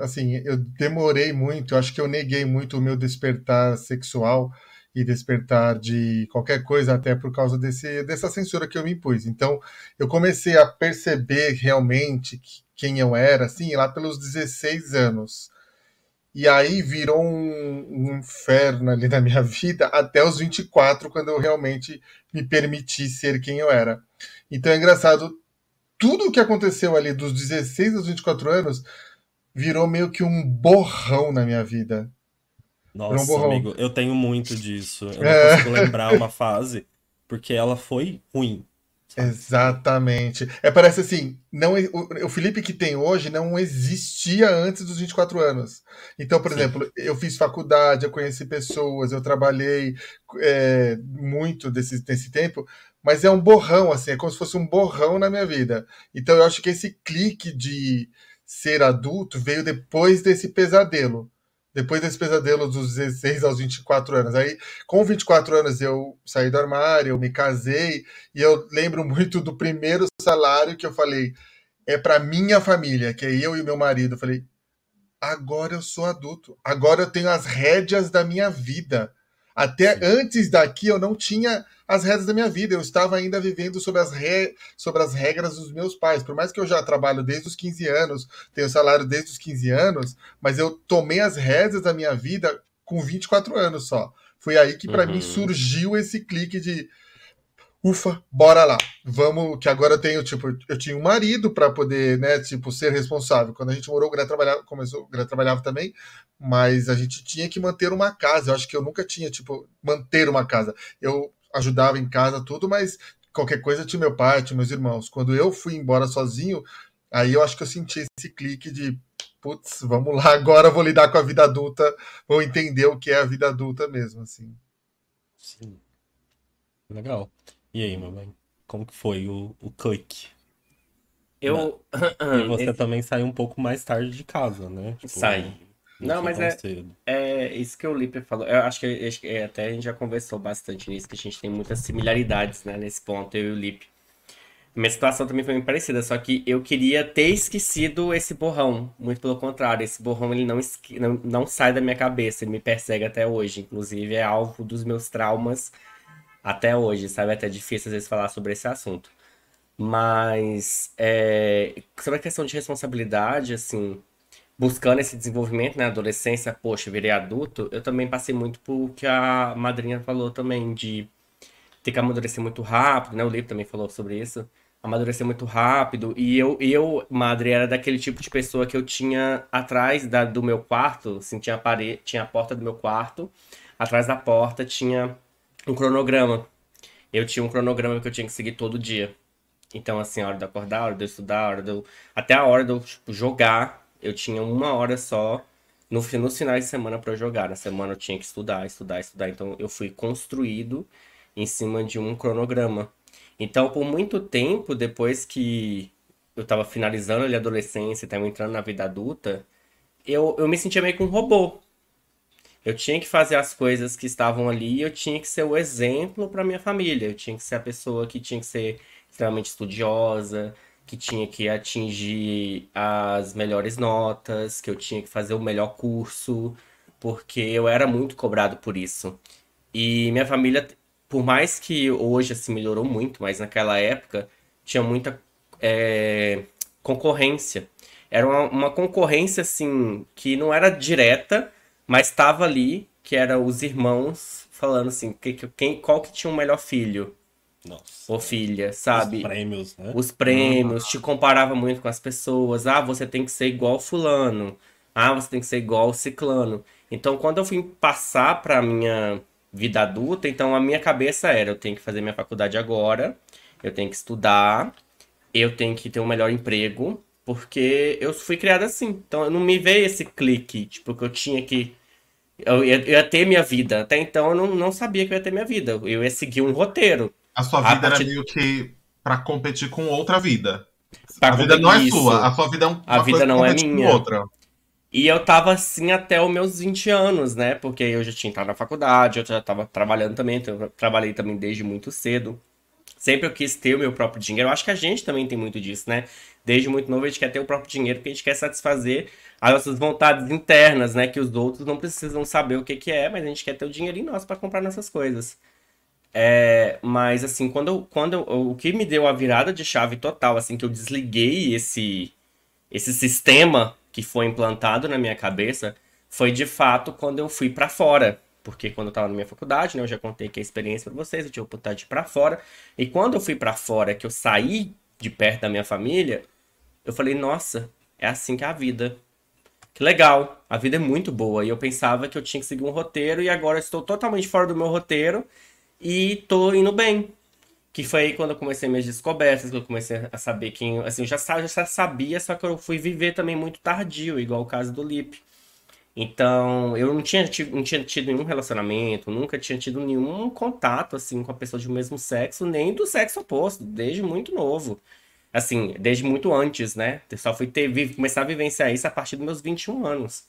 [SPEAKER 4] assim, eu demorei muito, eu acho que eu neguei muito o meu despertar sexual e despertar de qualquer coisa, até por causa dessa censura que eu me impus. Então, eu comecei a perceber realmente quem eu era, assim, lá pelos 16 anos. E aí virou um inferno ali na minha vida até os 24, quando eu realmente me permiti ser quem eu era. Então é engraçado, tudo o que aconteceu ali dos 16 aos 24 anos virou meio que um borrão na minha vida. Virou um
[SPEAKER 1] Nossa,
[SPEAKER 4] borrão.
[SPEAKER 1] amigo, eu tenho muito disso. Eu não
[SPEAKER 4] É,
[SPEAKER 1] consigo lembrar uma fase porque ela foi ruim, sabe?
[SPEAKER 4] exatamente. Parece assim, não, o Felipe que tem hoje não existia antes dos 24 anos. Então, por
[SPEAKER 1] Sim.
[SPEAKER 4] exemplo, eu fiz faculdade, eu conheci pessoas, eu trabalhei muito nesse tempo, mas é um borrão, assim, é como se fosse um borrão na minha vida. Então, eu acho que esse clique de ser adulto veio depois desse pesadelo. Depois desse pesadelo dos 16 aos 24 anos. Aí, com 24 anos, eu saí do armário, eu me casei, e eu lembro muito do primeiro salário que eu falei, é para minha família, que é eu e meu marido. Eu falei, agora eu sou adulto, agora eu tenho as rédeas da minha vida. Até
[SPEAKER 1] Sim.
[SPEAKER 4] antes daqui eu não tinha as rédeas da minha vida, eu estava ainda vivendo sobre as regras dos meus pais. Por mais que eu já trabalho desde os 15 anos, tenho salário desde os 15 anos, mas eu tomei as rédeas da minha vida com 24 anos só. Foi aí que para mim
[SPEAKER 3] Uhum.
[SPEAKER 4] surgiu esse clique de ufa, bora lá. Vamos, que agora eu tenho, tipo, eu tinha um marido para poder, né, tipo, ser responsável. Quando a gente morou, o Greg trabalhava, começou, o Greg trabalhava também, mas a gente tinha que manter uma casa. Eu acho que eu nunca tinha, tipo, manter uma casa. Eu ajudava em casa, tudo, mas qualquer coisa tinha meu pai, tinha meus irmãos. Quando eu fui embora sozinho, aí eu acho que eu senti esse clique de, putz, vamos lá, agora eu vou lidar com a vida adulta, vou entender o que é a vida adulta mesmo, assim.
[SPEAKER 1] Sim. Legal. E aí, meu bem? Como que foi o clique? Na-
[SPEAKER 3] Eu.
[SPEAKER 1] E você
[SPEAKER 3] Esse...
[SPEAKER 1] também saiu um pouco mais tarde de casa, né? Tipo,
[SPEAKER 3] Saí.
[SPEAKER 1] não
[SPEAKER 3] Não,
[SPEAKER 1] foi
[SPEAKER 3] mas
[SPEAKER 1] tão cedo.
[SPEAKER 3] é isso que o Lipe falou. Eu acho que até a gente já conversou bastante nisso, que a gente tem muitas similaridades, né, nesse ponto, eu e o Lipe. Minha situação também foi muito parecida, só que eu queria ter esquecido esse borrão. Muito pelo contrário, esse borrão ele não sai da minha cabeça, ele me persegue até hoje. Inclusive, é alvo dos meus traumas até hoje, sabe? É até difícil às vezes falar sobre esse assunto. Mas sobre a questão de responsabilidade, assim, buscando esse desenvolvimento na adolescência, poxa, eu virei adulto, eu também passei muito por o que a madrinha falou também, de ter que amadurecer muito rápido, né? O livro também falou sobre isso. Amadurecer muito rápido. E madre, era daquele tipo de pessoa que eu tinha atrás do meu quarto, assim, tinha a parede, tinha a porta do meu quarto, atrás da porta tinha um cronograma. Eu tinha um cronograma que eu tinha que seguir todo dia. Então, assim, a hora de eu acordar, a hora de eu estudar, a hora de eu... até a hora de eu, tipo, jogar, eu tinha uma hora só nos finais de semana pra eu jogar. Na semana eu tinha que estudar, estudar, estudar. Então, eu fui construído em cima de um cronograma. Então, por muito tempo, depois que eu tava finalizando ali a adolescência e tava entrando na vida adulta, eu me sentia meio que um robô. Eu tinha que fazer as coisas que estavam ali, eu tinha que ser o exemplo para minha família. Eu tinha que ser a pessoa que tinha que ser extremamente estudiosa, que tinha que atingir as melhores notas, que eu tinha que fazer o melhor curso, porque eu era muito cobrado por isso. E minha família, por mais que hoje assim melhorou muito, mas naquela época tinha muita é, concorrência. Era uma concorrência assim que não era direta, mas estava ali, que era os irmãos falando assim, qual que tinha o melhor filho
[SPEAKER 1] Nossa.
[SPEAKER 3] ou filha,
[SPEAKER 1] Os
[SPEAKER 3] sabe?
[SPEAKER 1] prêmios, né?
[SPEAKER 3] Os prêmios, te comparava muito com as pessoas. Ah, você tem que ser igual fulano. Ah, você tem que ser igual ciclano. Então, quando eu fui passar para minha vida adulta, então a minha cabeça era, eu tenho que fazer minha faculdade agora, eu tenho que estudar, eu tenho que ter um melhor emprego, porque eu fui criado assim. Então, eu não me veio esse clique, tipo, que eu tinha que eu ia ter minha vida. Até então eu não sabia que eu ia ter minha vida. Eu ia seguir um roteiro.
[SPEAKER 2] A sua
[SPEAKER 3] A
[SPEAKER 2] vida era
[SPEAKER 3] partir
[SPEAKER 2] meio que pra competir com outra vida.
[SPEAKER 3] para
[SPEAKER 2] A vida não é
[SPEAKER 3] competir
[SPEAKER 2] sua,
[SPEAKER 3] isso.
[SPEAKER 2] a sua vida é
[SPEAKER 3] A
[SPEAKER 2] uma
[SPEAKER 3] vida
[SPEAKER 2] coisa que
[SPEAKER 3] não é
[SPEAKER 2] compete com
[SPEAKER 3] minha.
[SPEAKER 2] outra.
[SPEAKER 3] E eu tava assim até os meus 20 anos, né? Porque eu já tinha entrado na faculdade, eu já tava trabalhando também, então eu trabalhei também desde muito cedo. Sempre eu quis ter o meu próprio dinheiro. Eu acho que a gente também tem muito disso, né? Desde muito novo a gente quer ter o próprio dinheiro porque a gente quer satisfazer as nossas vontades internas, né? Que os outros não precisam saber o que que é, mas a gente quer ter o dinheirinho nosso para comprar nossas coisas. Mas assim, o que me deu a virada de chave total, assim, que eu desliguei esse sistema que foi implantado na minha cabeça, foi de fato quando eu fui pra fora. Porque quando eu tava na minha faculdade, né, eu já contei que a experiência pra vocês, eu tive a oportunidade de ir pra fora. E quando eu fui pra fora, que eu saí de perto da minha família, eu falei, nossa, é assim que é a vida. Que legal, a vida é muito boa. E eu pensava que eu tinha que seguir um roteiro e agora eu estou totalmente fora do meu roteiro e tô indo bem. Que foi aí quando eu comecei minhas descobertas, que eu comecei a saber quem. Assim, eu já sabia, só que eu fui viver também muito tardio, igual o caso do Lipe. Então, eu não tinha tido nenhum relacionamento, nunca tinha tido nenhum contato, assim, com a pessoa do mesmo sexo, nem do sexo oposto, desde muito novo. Assim, desde muito antes, né? Eu só fui começar a vivenciar isso a partir dos meus 21 anos.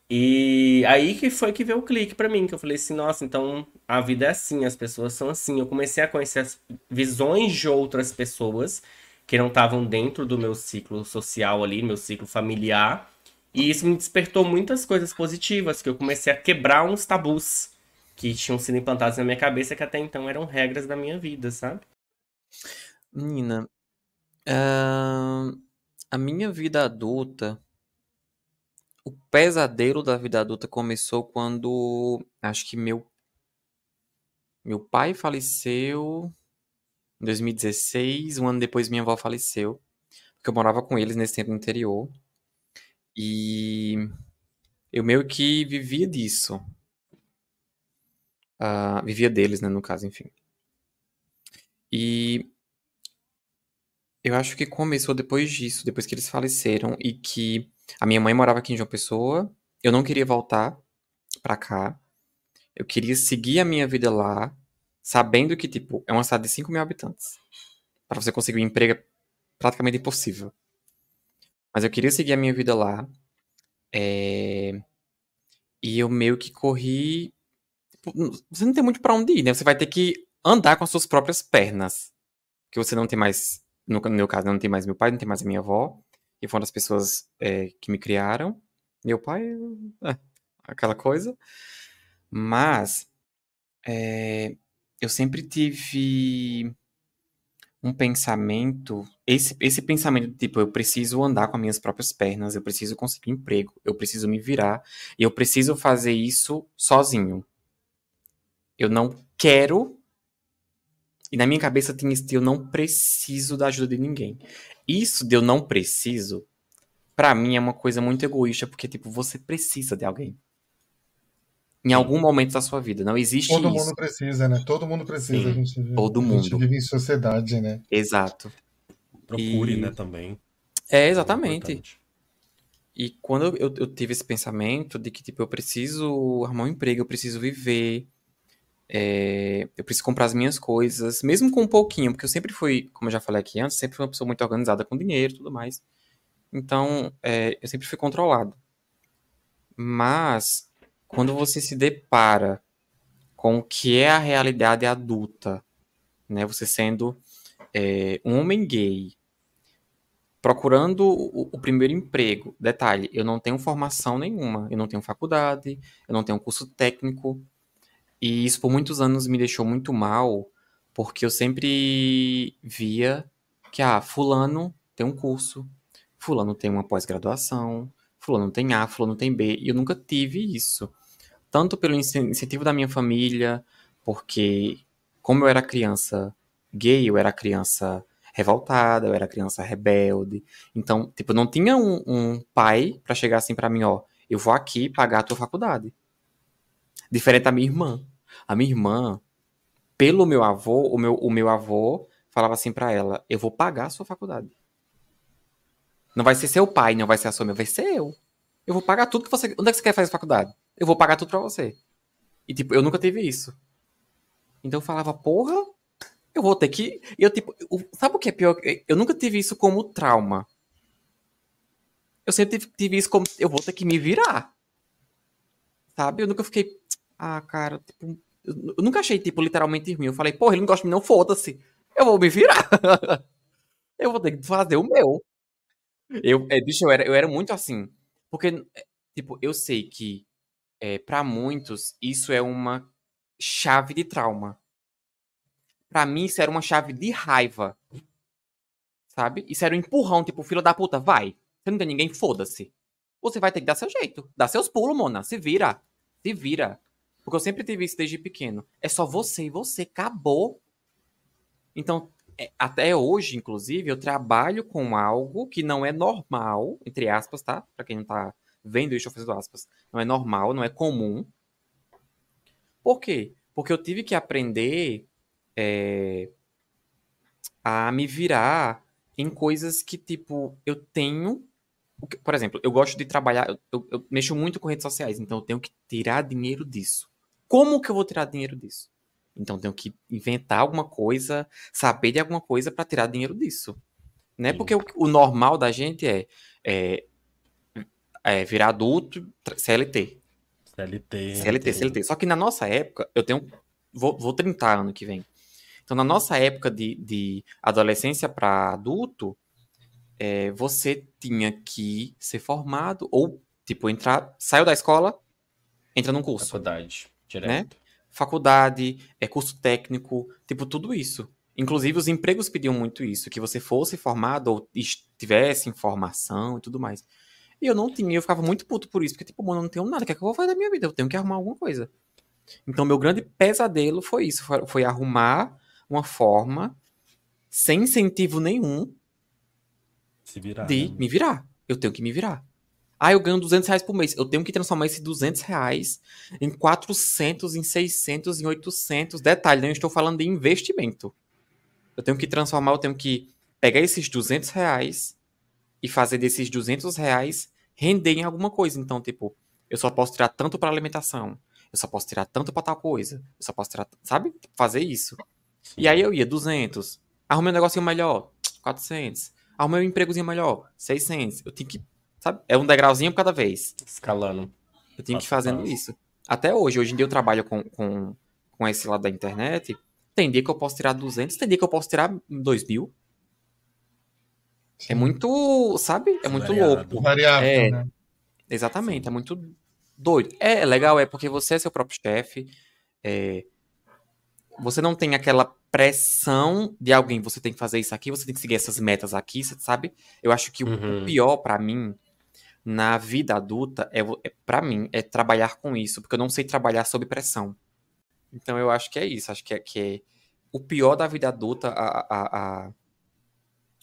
[SPEAKER 3] E aí que foi que veio o clique pra mim, que eu falei assim, nossa, então a vida é assim, as pessoas são assim. Eu comecei a conhecer as visões de outras pessoas que não estavam dentro do meu ciclo social ali, meu ciclo familiar. E isso me despertou muitas coisas positivas, que eu comecei a quebrar uns tabus que tinham sido implantados na minha cabeça que até então eram regras da minha vida, sabe?
[SPEAKER 5] Menina, a minha vida adulta, o pesadelo da vida adulta começou quando acho que meu pai faleceu em 2016, um ano depois minha avó faleceu, porque eu morava com eles nesse tempo no interior. E eu meio que vivia disso. Vivia deles, né, no caso, enfim. E eu acho que começou depois disso, depois que eles faleceram e que a minha mãe morava aqui em João Pessoa. Eu não queria voltar pra cá. Eu queria seguir a minha vida lá, sabendo que, tipo, é uma cidade de 5 mil habitantes. Pra você conseguir um emprego é praticamente impossível. Mas eu queria seguir a minha vida lá. E eu meio que corri. Tipo, você não tem muito pra onde ir, né? Você vai ter que andar com as suas próprias pernas. Que você não tem mais. No meu caso, não tem mais meu pai, não tem mais a minha avó. Que foram as pessoas que me criaram. Meu pai, é, aquela coisa. Mas eu sempre tive um pensamento. Esse pensamento, tipo, eu preciso andar com as minhas próprias pernas, eu preciso conseguir emprego, eu preciso me virar, e eu preciso fazer isso sozinho. Eu não quero. E na minha cabeça tinha esse de eu não preciso da ajuda de ninguém. Isso de eu não preciso, pra mim é uma coisa muito egoísta, porque, tipo, você precisa de alguém. Em
[SPEAKER 3] Sim,
[SPEAKER 5] algum momento da sua vida. Não existe
[SPEAKER 4] Todo
[SPEAKER 5] isso.
[SPEAKER 4] mundo precisa, né? Todo mundo precisa.
[SPEAKER 3] sim.
[SPEAKER 5] Todo
[SPEAKER 4] A gente
[SPEAKER 5] mundo.
[SPEAKER 4] vive em sociedade, né?
[SPEAKER 5] Exato.
[SPEAKER 1] Procure, né,
[SPEAKER 5] E
[SPEAKER 1] também. É
[SPEAKER 5] exatamente.
[SPEAKER 1] importante.
[SPEAKER 5] E quando eu tive esse pensamento de que, tipo, eu preciso arrumar um emprego, eu preciso viver, eu preciso comprar as minhas coisas, mesmo com um pouquinho, porque eu sempre fui, como eu já falei aqui antes, sempre fui uma pessoa muito organizada com dinheiro e tudo mais. Então, eu sempre fui controlado. Mas, quando você se depara com o que é a realidade adulta, né? Você sendo um homem gay, procurando o primeiro emprego. Detalhe, eu não tenho formação nenhuma, eu não tenho faculdade, eu não tenho curso técnico, e isso por muitos anos me deixou muito mal, porque eu sempre via que, fulano tem um curso, fulano tem uma pós-graduação, fulano tem A, fulano tem B, e eu nunca tive isso. Tanto pelo incentivo da minha família, porque como eu era criança gay, eu era criança revoltada, eu era criança rebelde. Então, tipo, não tinha um pai pra chegar assim pra mim, ó, eu vou aqui pagar a tua faculdade. Diferente da minha irmã. A minha irmã, pelo meu avô, o meu avô falava assim pra ela, eu vou pagar a sua faculdade. Não vai ser seu pai, não vai ser a sua mãe, vai ser eu. Eu vou pagar tudo que você... Onde é que você quer fazer faculdade? Eu vou pagar tudo pra você. E, tipo, eu nunca tive isso. Então eu falava, porra, eu vou ter que... E eu, tipo, sabe o que é pior? Eu nunca tive isso como trauma. eu sempre tive isso como, eu vou ter que me virar. Sabe? Eu nunca fiquei, cara, tipo, eu nunca achei, tipo, literalmente ruim. Eu falei, porra, ele não gosta de mim, não, foda-se. Eu vou me virar. Eu vou ter que fazer o meu. Bicho, eu era muito assim. Porque, tipo, eu sei que, pra muitos, isso é uma chave de trauma. Pra mim, isso era uma chave de raiva. Sabe? Isso era um empurrão, tipo, filho da puta, vai. Você não tem ninguém, foda-se. Você vai ter que dar seu jeito. Dá seus pulos, mona. Se vira. Se vira. Porque eu sempre tive isso desde pequeno. É só você e você. Acabou. Então, até hoje, inclusive, eu trabalho com algo que não é normal, entre aspas, tá? Pra quem não tá vendo isso, eu fazendo aspas. Não é normal, não é comum. Por quê? Porque eu tive que aprender a me virar em coisas que, tipo, eu tenho. Por exemplo, eu gosto de trabalhar, eu mexo muito com redes sociais, então eu tenho que tirar dinheiro disso. Como que eu vou tirar dinheiro disso? Então eu tenho que inventar alguma coisa, saber de alguma coisa para tirar dinheiro disso. Né?
[SPEAKER 1] Sim.
[SPEAKER 5] Porque o normal da gente é virar adulto, CLT. CLT. Só que na nossa época, vou 30 ano que vem. Então, na nossa época de adolescência para adulto, você tinha que ser formado ou, tipo, saiu da escola, entra num curso.
[SPEAKER 3] Faculdade,
[SPEAKER 5] Né?
[SPEAKER 3] direto.
[SPEAKER 5] Faculdade, curso técnico, tipo, tudo isso. Inclusive, os empregos pediam muito isso, que você fosse formado ou tivesse informação e tudo mais. E eu não tinha, eu ficava muito puto por isso, porque, tipo, mano, eu não tenho nada, o que é que eu vou fazer da minha vida? Eu tenho que arrumar alguma coisa. Então, meu grande pesadelo foi isso, foi arrumar uma forma, sem incentivo nenhum,
[SPEAKER 1] Se virar,
[SPEAKER 5] de
[SPEAKER 1] né?
[SPEAKER 5] me virar. Eu tenho que me virar. Eu ganho R$200 por mês. Eu tenho que transformar esses R$200 em 400, em 600, em 800. Detalhe, não estou falando de investimento. Eu tenho que pegar esses R$200 e fazer desses R$200 render em alguma coisa. Então, tipo, eu só posso tirar tanto para alimentação. Eu só posso tirar tanto para tal coisa. Eu só posso tirar, sabe? Fazer isso.
[SPEAKER 1] Sim.
[SPEAKER 5] E aí eu ia 200. Arrumei um negocinho melhor, 400. Arrumei um empregozinho melhor, 600. Eu tenho que, sabe? É um degrauzinho por cada vez.
[SPEAKER 3] Escalando.
[SPEAKER 5] Eu tenho que ir
[SPEAKER 1] Passo a
[SPEAKER 5] fazendo
[SPEAKER 1] passo.
[SPEAKER 5] isso. Até hoje. Hoje em dia eu trabalho com esse lado da internet. Tem dia que eu posso tirar 200, tem dia que eu posso tirar 2.000. É muito, sabe? É muito
[SPEAKER 1] Variado.
[SPEAKER 5] louco.
[SPEAKER 4] Variável, né?
[SPEAKER 5] Exatamente,
[SPEAKER 1] Sim.
[SPEAKER 5] é muito doido. É legal, porque você é seu próprio chefe. Você não tem aquela pressão de alguém, você tem que fazer isso aqui, você tem que seguir essas metas aqui, você sabe? Eu acho que o pior pra mim na vida adulta para mim é trabalhar com isso, porque eu não sei trabalhar sob pressão. Então eu acho que é isso, acho que é o pior da vida adulta,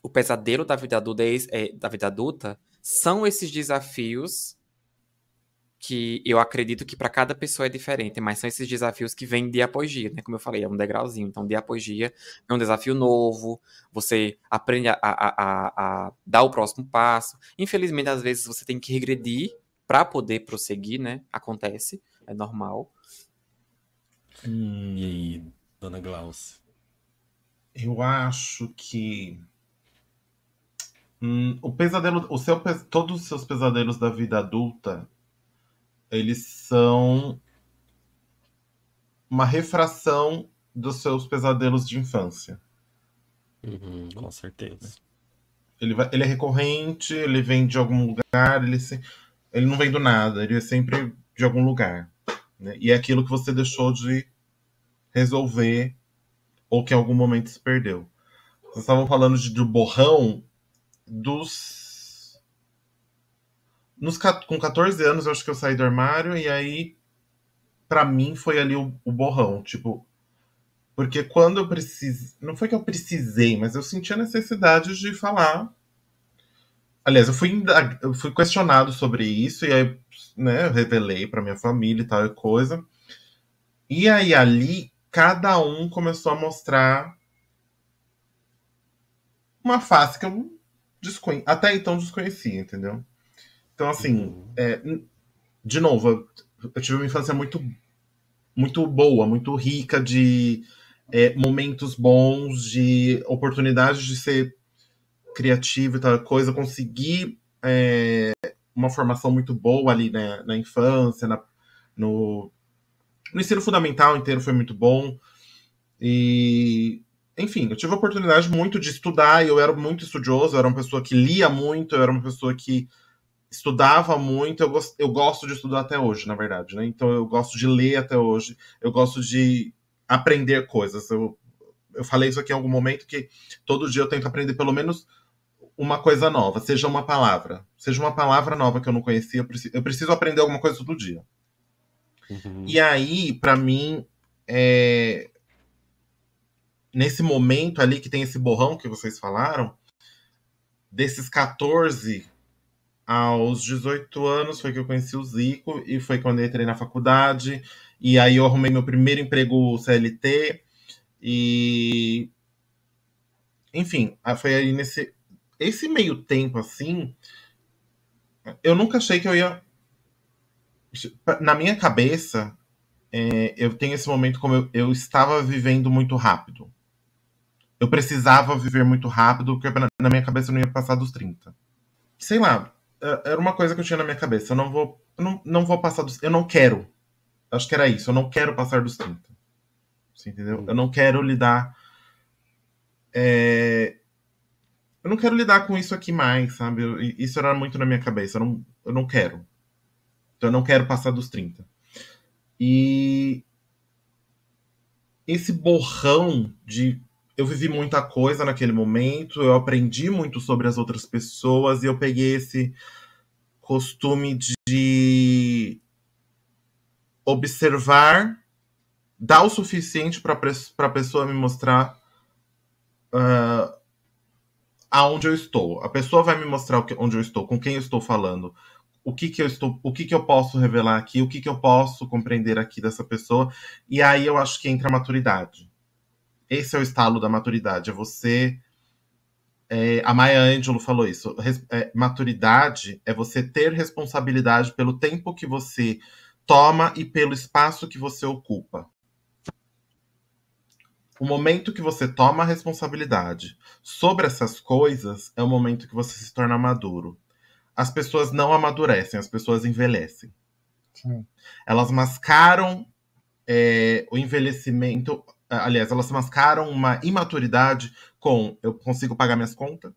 [SPEAKER 5] o pesadelo da vida adulta são esses desafios que eu acredito que para cada pessoa é diferente, mas são esses desafios que vêm dia após dia, né? Como eu falei, é um degrauzinho. Então, dia após dia é um desafio novo, você aprende a dar o próximo passo. Infelizmente, às vezes, você tem que regredir para poder prosseguir, né? Acontece, é normal.
[SPEAKER 1] E aí, dona Glaucia?
[SPEAKER 2] Eu acho que todos os seus pesadelos da vida adulta, eles são uma refração dos seus pesadelos de infância.
[SPEAKER 1] Com certeza.
[SPEAKER 2] Ele é recorrente, ele vem de algum lugar, ele não vem do nada, ele é sempre de algum lugar. Né? E é aquilo que você deixou de resolver ou que em algum momento se perdeu. Vocês estavam falando do borrão com 14 anos eu acho que eu saí do armário e aí pra mim foi ali o borrão, tipo, porque quando eu precisei, não foi que eu precisei, mas eu senti a necessidade de falar. Aliás, eu fui questionado sobre isso e aí, né, eu revelei pra minha família e tal e coisa. E aí ali cada um começou a mostrar uma face que eu até então desconhecia, entendeu? Então, assim, de novo, eu tive uma infância muito, muito boa, muito rica de momentos bons, de oportunidades de ser criativo e tal coisa. Consegui uma formação muito boa ali, né, na infância, no ensino fundamental inteiro foi muito bom. E, enfim, eu tive a oportunidade muito de estudar, e eu era muito estudioso, eu era uma pessoa que lia muito, eu era uma pessoa que estudava muito, eu gosto de estudar até hoje, na verdade, né? Então eu gosto de ler até hoje, eu gosto de aprender coisas. Eu falei isso aqui em algum momento, que todo dia eu tento aprender pelo menos uma coisa nova, seja uma palavra nova que eu não conhecia, eu preciso aprender alguma coisa todo dia.
[SPEAKER 1] Uhum.
[SPEAKER 2] E aí, pra mim, nesse momento ali que tem esse borrão que vocês falaram, desses 14 aos 18 anos foi que eu conheci o Zico, e foi quando eu entrei na faculdade, e aí eu arrumei meu primeiro emprego CLT, e enfim, foi aí esse meio tempo assim, eu nunca achei que eu ia, na minha cabeça, eu tenho esse momento como eu estava vivendo muito rápido. Eu precisava viver muito rápido, porque na minha cabeça eu não ia passar dos 30. Sei lá, era uma coisa que eu tinha na minha cabeça. Eu não vou passar dos... Eu não quero. Acho que era isso. Eu não quero passar dos 30. Você entendeu? Eu não quero lidar... Eu não quero lidar com isso aqui mais, sabe? Isso era muito na minha cabeça. Eu não quero. Então eu não quero passar dos 30. E esse borrão de... Eu vivi muita coisa naquele momento, eu aprendi muito sobre as outras pessoas, e eu peguei esse costume de observar, dar o suficiente para a pessoa me mostrar aonde eu estou. A pessoa vai me mostrar onde eu estou, com quem eu estou falando, o que eu posso revelar aqui, o que eu posso compreender aqui dessa pessoa. E aí eu acho que entra a maturidade. Esse é o estalo da maturidade. É você... a Maya Angelou falou isso. Maturidade é você ter responsabilidade pelo tempo que você toma e pelo espaço que você ocupa. O momento que você toma a responsabilidade sobre essas coisas é o momento que você se torna maduro. As pessoas não amadurecem, as pessoas envelhecem.
[SPEAKER 4] Sim.
[SPEAKER 2] Elas mascaram o envelhecimento... Aliás, elas mascaram uma imaturidade com: eu consigo pagar minhas contas,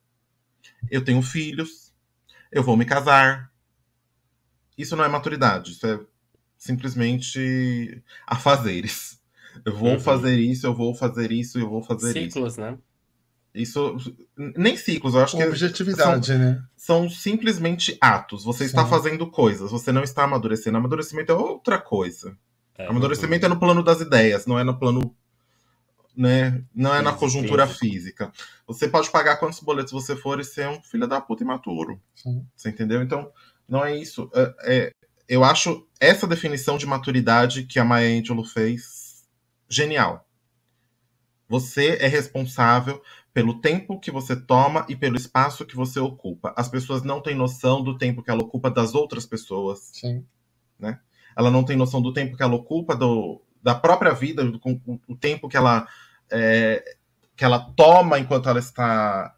[SPEAKER 2] eu tenho filhos, eu vou me casar. Isso não é maturidade, isso é simplesmente afazeres. Eu vou fazer isso, eu vou fazer isso, eu vou fazer isso.
[SPEAKER 3] Ciclos, né?
[SPEAKER 2] Isso, nem ciclos, eu acho que
[SPEAKER 4] objetividade, né?
[SPEAKER 2] São simplesmente atos. Você está fazendo coisas, você não está amadurecendo. Amadurecimento é outra coisa. Amadurecimento é no plano das ideias, não é no plano... Né? Não é na conjuntura física. Você pode pagar quantos boletos você for e ser um filho da puta imaturo.
[SPEAKER 4] Sim.
[SPEAKER 2] Você entendeu? Então, não é isso. Eu acho essa definição de maturidade que a Maya Angelou fez genial. Você é responsável pelo tempo que você toma e pelo espaço que você ocupa. As pessoas não têm noção do tempo que ela ocupa das outras pessoas.
[SPEAKER 4] Sim.
[SPEAKER 2] Né? Ela não tem noção do tempo que ela ocupa da própria vida, o tempo que ela toma enquanto ela está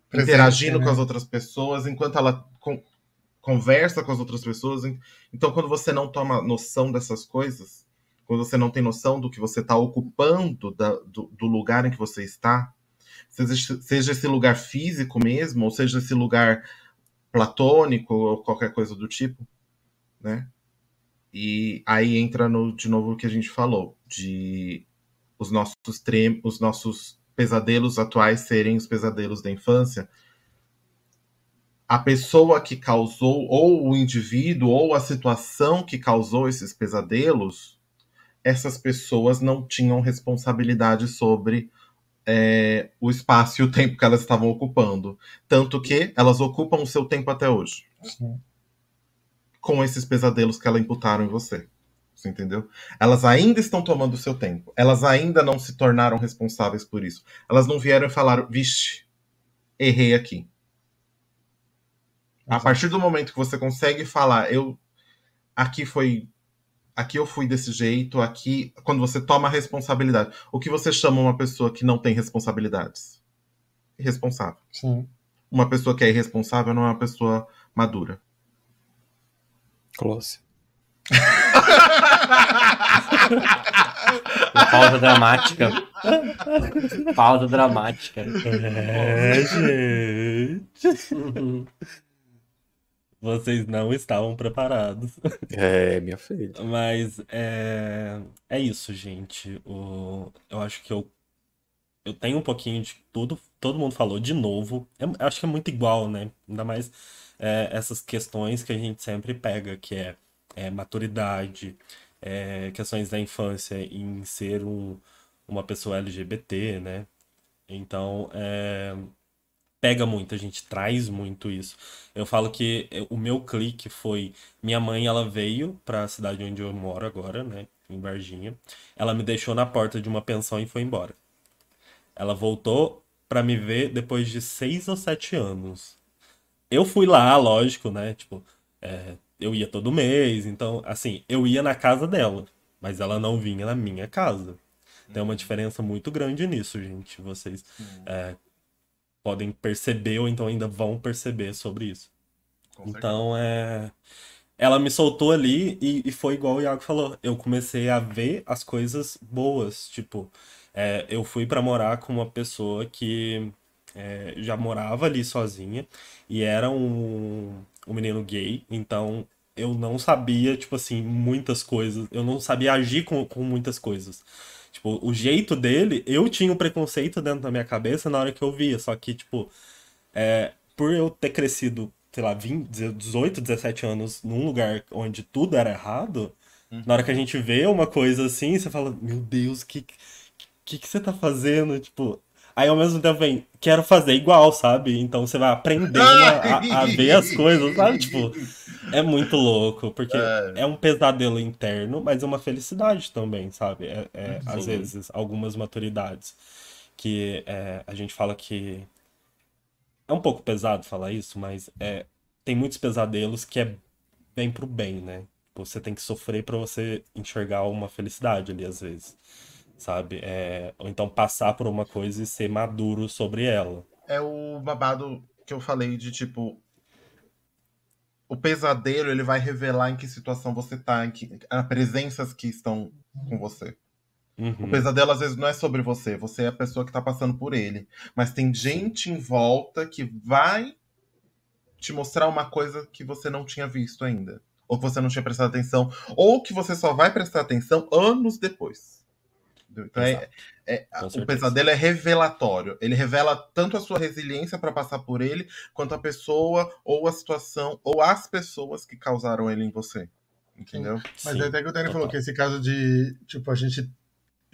[SPEAKER 2] presente, interagindo, né, com as outras pessoas, enquanto ela conversa com as outras pessoas. Então, quando você não toma noção dessas coisas, quando você não tem noção do que você está ocupando, do lugar em que você está, seja esse lugar físico mesmo, ou seja esse lugar platônico, ou qualquer coisa do tipo, né? E aí entra de novo o que a gente falou, de os nossos pesadelos atuais serem os pesadelos da infância. A pessoa que causou, ou o indivíduo, ou a situação que causou esses pesadelos, essas pessoas não tinham responsabilidade sobre o espaço e o tempo que elas estavam ocupando. Tanto que elas ocupam o seu tempo até hoje.
[SPEAKER 4] Sim.
[SPEAKER 2] Com esses pesadelos que elas imputaram em você. Você entendeu? Elas ainda estão tomando o seu tempo. Elas ainda não se tornaram responsáveis por isso. Elas não vieram e falaram: vixe, errei aqui. A partir do momento que você consegue falar: aqui eu fui desse jeito, aqui... Quando você toma a responsabilidade. O que você chama uma pessoa que não tem responsabilidades? Irresponsável.
[SPEAKER 4] Sim.
[SPEAKER 2] uma pessoa que é irresponsável não é uma pessoa madura?
[SPEAKER 5] Close.
[SPEAKER 3] Pausa dramática. Pausa dramática.
[SPEAKER 1] Gente. Vocês não estavam preparados.
[SPEAKER 5] É, minha filha.
[SPEAKER 1] Mas é isso, gente. Eu acho que eu tenho um pouquinho de tudo. Todo mundo falou de novo. Acho que é muito igual, né? Ainda mais essas questões que a gente sempre pega, que é maturidade, questões da infância em ser uma pessoa LGBT, né? Então, pega muito, a gente traz muito isso. Eu falo que o meu clique foi... Minha mãe, ela veio pra cidade onde eu moro agora, né? Em Varginha. Ela me deixou na porta de uma pensão e foi embora. Ela voltou pra me ver depois de 6 ou 7 anos. Eu fui lá, lógico, né? Tipo, eu ia todo mês, então, assim, eu ia na casa dela, mas ela não vinha na minha casa. Tem uma diferença muito grande nisso, gente. Vocês podem perceber ou então ainda vão perceber sobre isso. Então, ela me soltou ali e foi igual o Iago falou. Eu comecei a ver as coisas boas. Tipo, eu fui pra morar com uma pessoa que já morava ali sozinha e era um menino gay. Então, eu não sabia, tipo assim, muitas coisas. Eu não sabia agir com muitas coisas. Tipo, o jeito dele, eu tinha um preconceito dentro da minha cabeça na hora que eu via. Só que, tipo, por eu ter crescido, sei lá, 20, 18, 17 anos num lugar onde tudo era errado, na hora que a gente vê uma coisa assim, você fala, meu Deus, que você tá fazendo? Tipo, aí ao mesmo tempo vem, quero fazer igual, sabe? Então você vai aprendendo a ver as coisas, sabe? Tipo, é muito louco, porque é um pesadelo interno, mas é uma felicidade também, sabe? Às
[SPEAKER 3] Sim.
[SPEAKER 1] vezes, algumas maturidades que a gente fala que é um pouco pesado falar isso, mas tem muitos pesadelos que é bem pro bem, né? Você tem que sofrer pra você enxergar uma felicidade ali, às vezes, sabe? Ou então passar por uma coisa e ser maduro sobre ela.
[SPEAKER 2] É o babado que eu falei de tipo. O pesadelo ele vai revelar em que situação você tá, as presenças que estão com você. O
[SPEAKER 1] Uhum,
[SPEAKER 2] pesadelo às vezes não é sobre você, você é a pessoa que tá passando por ele. Mas tem
[SPEAKER 1] sim.
[SPEAKER 2] gente em volta que vai te mostrar uma coisa que você não tinha visto ainda. Ou que você não tinha prestado atenção. Ou que você só vai prestar atenção anos depois. Então
[SPEAKER 1] Exato, com
[SPEAKER 2] o
[SPEAKER 1] certeza.
[SPEAKER 2] pesadelo é revelatório. Ele revela tanto a sua resiliência para passar por ele, quanto a pessoa, ou a situação, ou as pessoas que causaram ele em você.
[SPEAKER 4] Sim.
[SPEAKER 2] Entendeu?
[SPEAKER 4] Mas
[SPEAKER 1] Sim,
[SPEAKER 4] até que o Dani falou
[SPEAKER 1] total.
[SPEAKER 4] que esse caso de, tipo, a gente,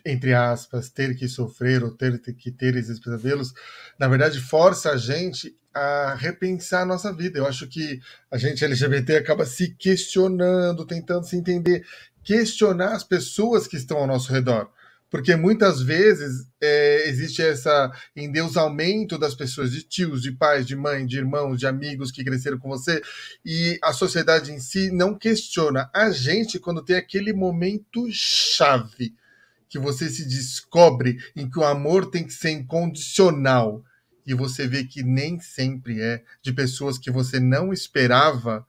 [SPEAKER 4] entre aspas, ter que sofrer ou ter que ter esses pesadelos, na verdade, força a gente a repensar a nossa vida. Eu acho que a gente LGBT acaba se questionando, tentando se entender, questionar as pessoas que estão ao nosso redor. Porque muitas vezes existe essa endeusamento das pessoas, de tios, de pais, de mãe, de irmãos, de amigos que cresceram com você, e a sociedade em si não questiona a gente quando tem aquele momento chave que você se descobre em que o amor tem que ser incondicional e você vê que nem sempre é, de pessoas que você não esperava,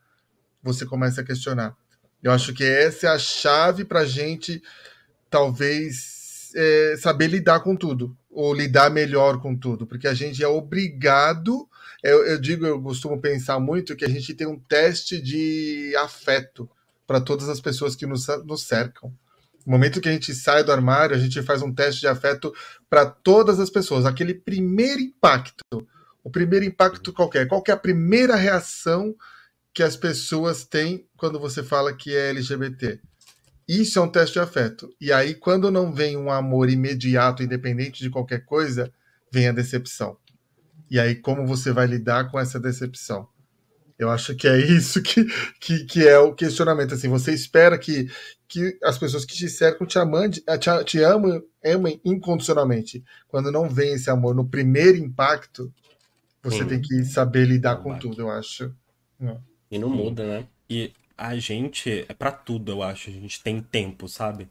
[SPEAKER 4] você começa a questionar. Eu acho que essa é a chave para a gente, talvez, saber lidar com tudo, ou lidar melhor com tudo, porque a gente é obrigado. Eu costumo pensar muito que a gente tem um teste de afeto para todas as pessoas que nos cercam. No momento que a gente sai do armário, a gente faz um teste de afeto para todas as pessoas. Aquele primeiro impacto, o primeiro impacto qualquer, qual que é a primeira reação que as pessoas têm quando você fala que é LGBT? Isso é um teste de afeto. E aí, quando não vem um amor imediato, independente de qualquer coisa, vem a decepção. E aí, como você vai lidar com essa decepção? Eu acho que é isso que é o questionamento. Assim, você espera que as pessoas que te cercam te amem incondicionalmente. Quando não vem esse amor no primeiro impacto, você tem
[SPEAKER 3] Sim.
[SPEAKER 4] que saber
[SPEAKER 1] É
[SPEAKER 4] lidar
[SPEAKER 1] um
[SPEAKER 4] com
[SPEAKER 1] baque.
[SPEAKER 4] tudo, eu acho.
[SPEAKER 3] E não
[SPEAKER 1] Sim.
[SPEAKER 3] muda, né?
[SPEAKER 1] E a gente, é pra tudo, eu acho. A gente tem tempo, sabe?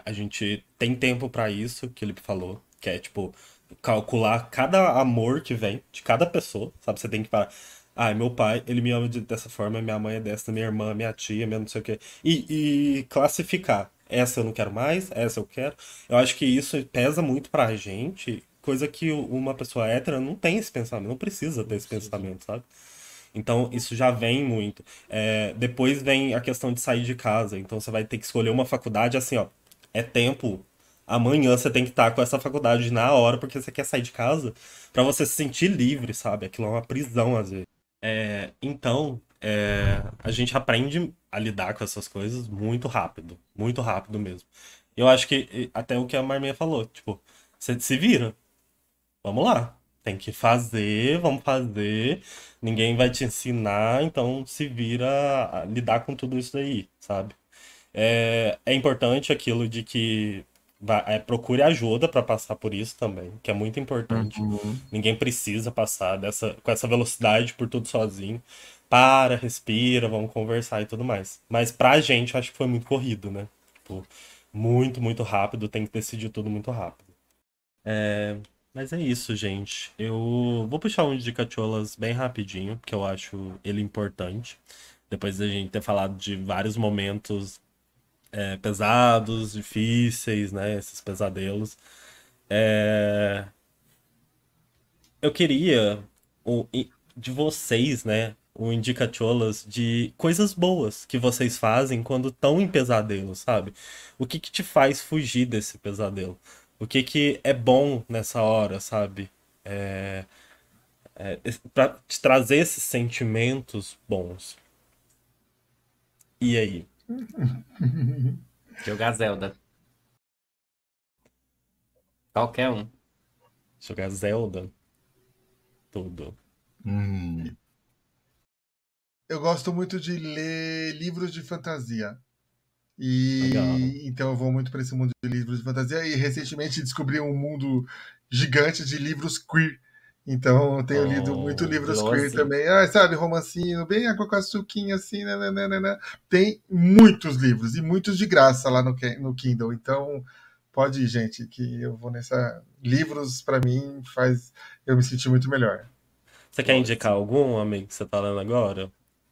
[SPEAKER 1] A gente tem tempo pra isso, que ele falou. Que é tipo, calcular cada amor que vem de cada pessoa, sabe? Você tem que falar, ah, meu pai, ele me ama dessa forma, minha mãe é dessa, minha irmã, minha tia, minha não sei o quê. E classificar. Essa eu não quero mais, essa eu quero. Eu acho que isso pesa muito pra gente, coisa que uma pessoa hétera não tem esse pensamento, não precisa ter esse pensamento, sabe? Então, isso já vem muito. Depois vem a questão de sair de casa. Então, você vai ter que escolher uma faculdade assim, ó. É tempo. Amanhã você tem que estar com essa faculdade na hora, porque você quer sair de casa pra você se sentir livre, sabe? Aquilo é uma prisão, às vezes. Então, a gente aprende a lidar com essas coisas muito rápido mesmo. Eu acho que até o que a Marminha falou, tipo, você se vira. Vamos lá. Tem que fazer, vamos fazer. Ninguém vai te ensinar, então se vira a lidar com tudo isso daí, sabe? É importante aquilo de que procure ajuda para passar por isso também, que é muito importante.
[SPEAKER 5] Uhum.
[SPEAKER 1] Ninguém precisa passar com essa velocidade por tudo sozinho. Para, respira, vamos conversar e tudo mais. Mas pra gente, eu acho que foi muito corrido, né? Tipo, muito rápido, tem que decidir tudo muito rápido. Mas é isso, gente. Eu vou puxar um de Cacholas bem rapidinho, porque eu acho ele importante. Depois da gente ter falado de vários momentos pesados, difíceis, né? Esses pesadelos. É, Eu queria de vocês, né? O Indicacholas de coisas boas que vocês fazem quando estão em pesadelo, sabe? O que te faz fugir desse pesadelo? O que é bom nessa hora, sabe? É, Pra te trazer esses sentimentos bons. E aí?
[SPEAKER 3] Jogar Zelda. Qualquer um.
[SPEAKER 1] Jogar Zelda? Tudo.
[SPEAKER 4] Eu gosto muito de ler livros de fantasia.
[SPEAKER 1] Legal.
[SPEAKER 4] E então eu vou muito para esse mundo de livros de fantasia. E recentemente descobri um mundo gigante de livros queer. Então eu tenho lido muito
[SPEAKER 1] Oh,
[SPEAKER 4] livros queer
[SPEAKER 3] Doze.
[SPEAKER 4] também. Ah, sabe, romancinho, bem água com açuquinha assim, nananana. Tem muitos livros e muitos de graça lá no Kindle. Então pode ir, gente, que eu vou nessa. Livros, para mim, faz eu me sentir muito melhor.
[SPEAKER 1] Você quer indicar algum, amigo, que você tá lendo agora?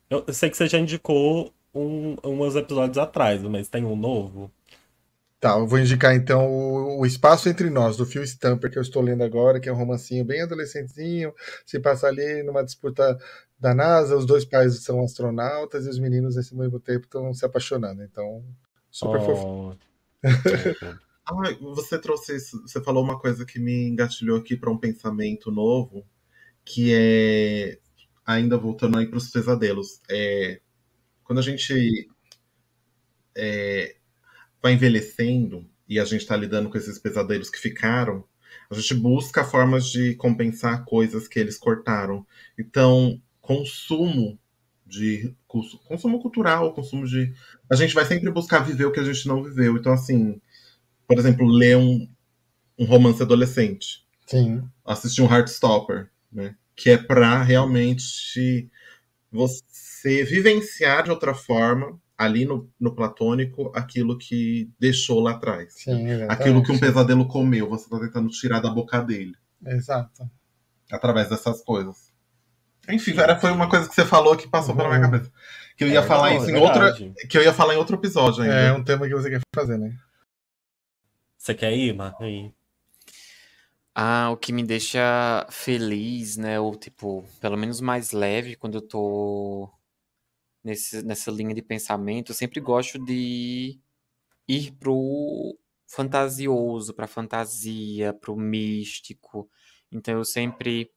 [SPEAKER 1] Eu sei que você já indicou uns episódios atrás, mas tem um novo?
[SPEAKER 4] Tá, eu vou indicar então o Espaço Entre Nós, do Phil Stamper, que eu estou lendo agora, que é um romancinho bem adolescentezinho, se passa ali numa disputa da NASA, os dois pais são astronautas e os meninos nesse mesmo tempo estão se apaixonando, então super fofo.
[SPEAKER 1] Oh, fofo.
[SPEAKER 2] Você trouxe isso, você falou uma coisa que me engatilhou aqui para um pensamento novo, que é ainda voltando aí para os pesadelos. Quando a gente vai envelhecendo e a gente está lidando com esses pesadelos que ficaram, a gente busca formas de compensar coisas que eles cortaram. Então, consumo cultural, consumo de. A gente vai sempre buscar viver o que a gente não viveu. Então, assim, por exemplo, ler um romance adolescente,
[SPEAKER 4] Sim,
[SPEAKER 2] assistir um Heartstopper, né? Que é para realmente você vivenciar de outra forma, ali no platônico, aquilo que deixou lá atrás. Né?
[SPEAKER 4] sim,
[SPEAKER 2] Aquilo que um
[SPEAKER 4] exatamente.
[SPEAKER 2] pesadelo comeu, você está tentando tirar da boca dele,
[SPEAKER 4] Exato.
[SPEAKER 2] através dessas coisas. Enfim, Vera, foi uma
[SPEAKER 1] Entendi.
[SPEAKER 2] coisa que você falou que passou pela minha cabeça. Que eu ia falar
[SPEAKER 1] Não, é
[SPEAKER 2] isso em outra.
[SPEAKER 1] verdade.
[SPEAKER 2] Que eu ia falar em outro episódio
[SPEAKER 4] É
[SPEAKER 2] ainda.
[SPEAKER 4] um tema que você quer fazer, né?
[SPEAKER 1] Você quer ir, Mar? Aí.
[SPEAKER 5] O que me deixa feliz, né? Ou, tipo, pelo menos mais leve quando eu tô nessa linha de pensamento, eu sempre gosto de ir pro fantasioso, pra fantasia, pro místico. Então eu sempre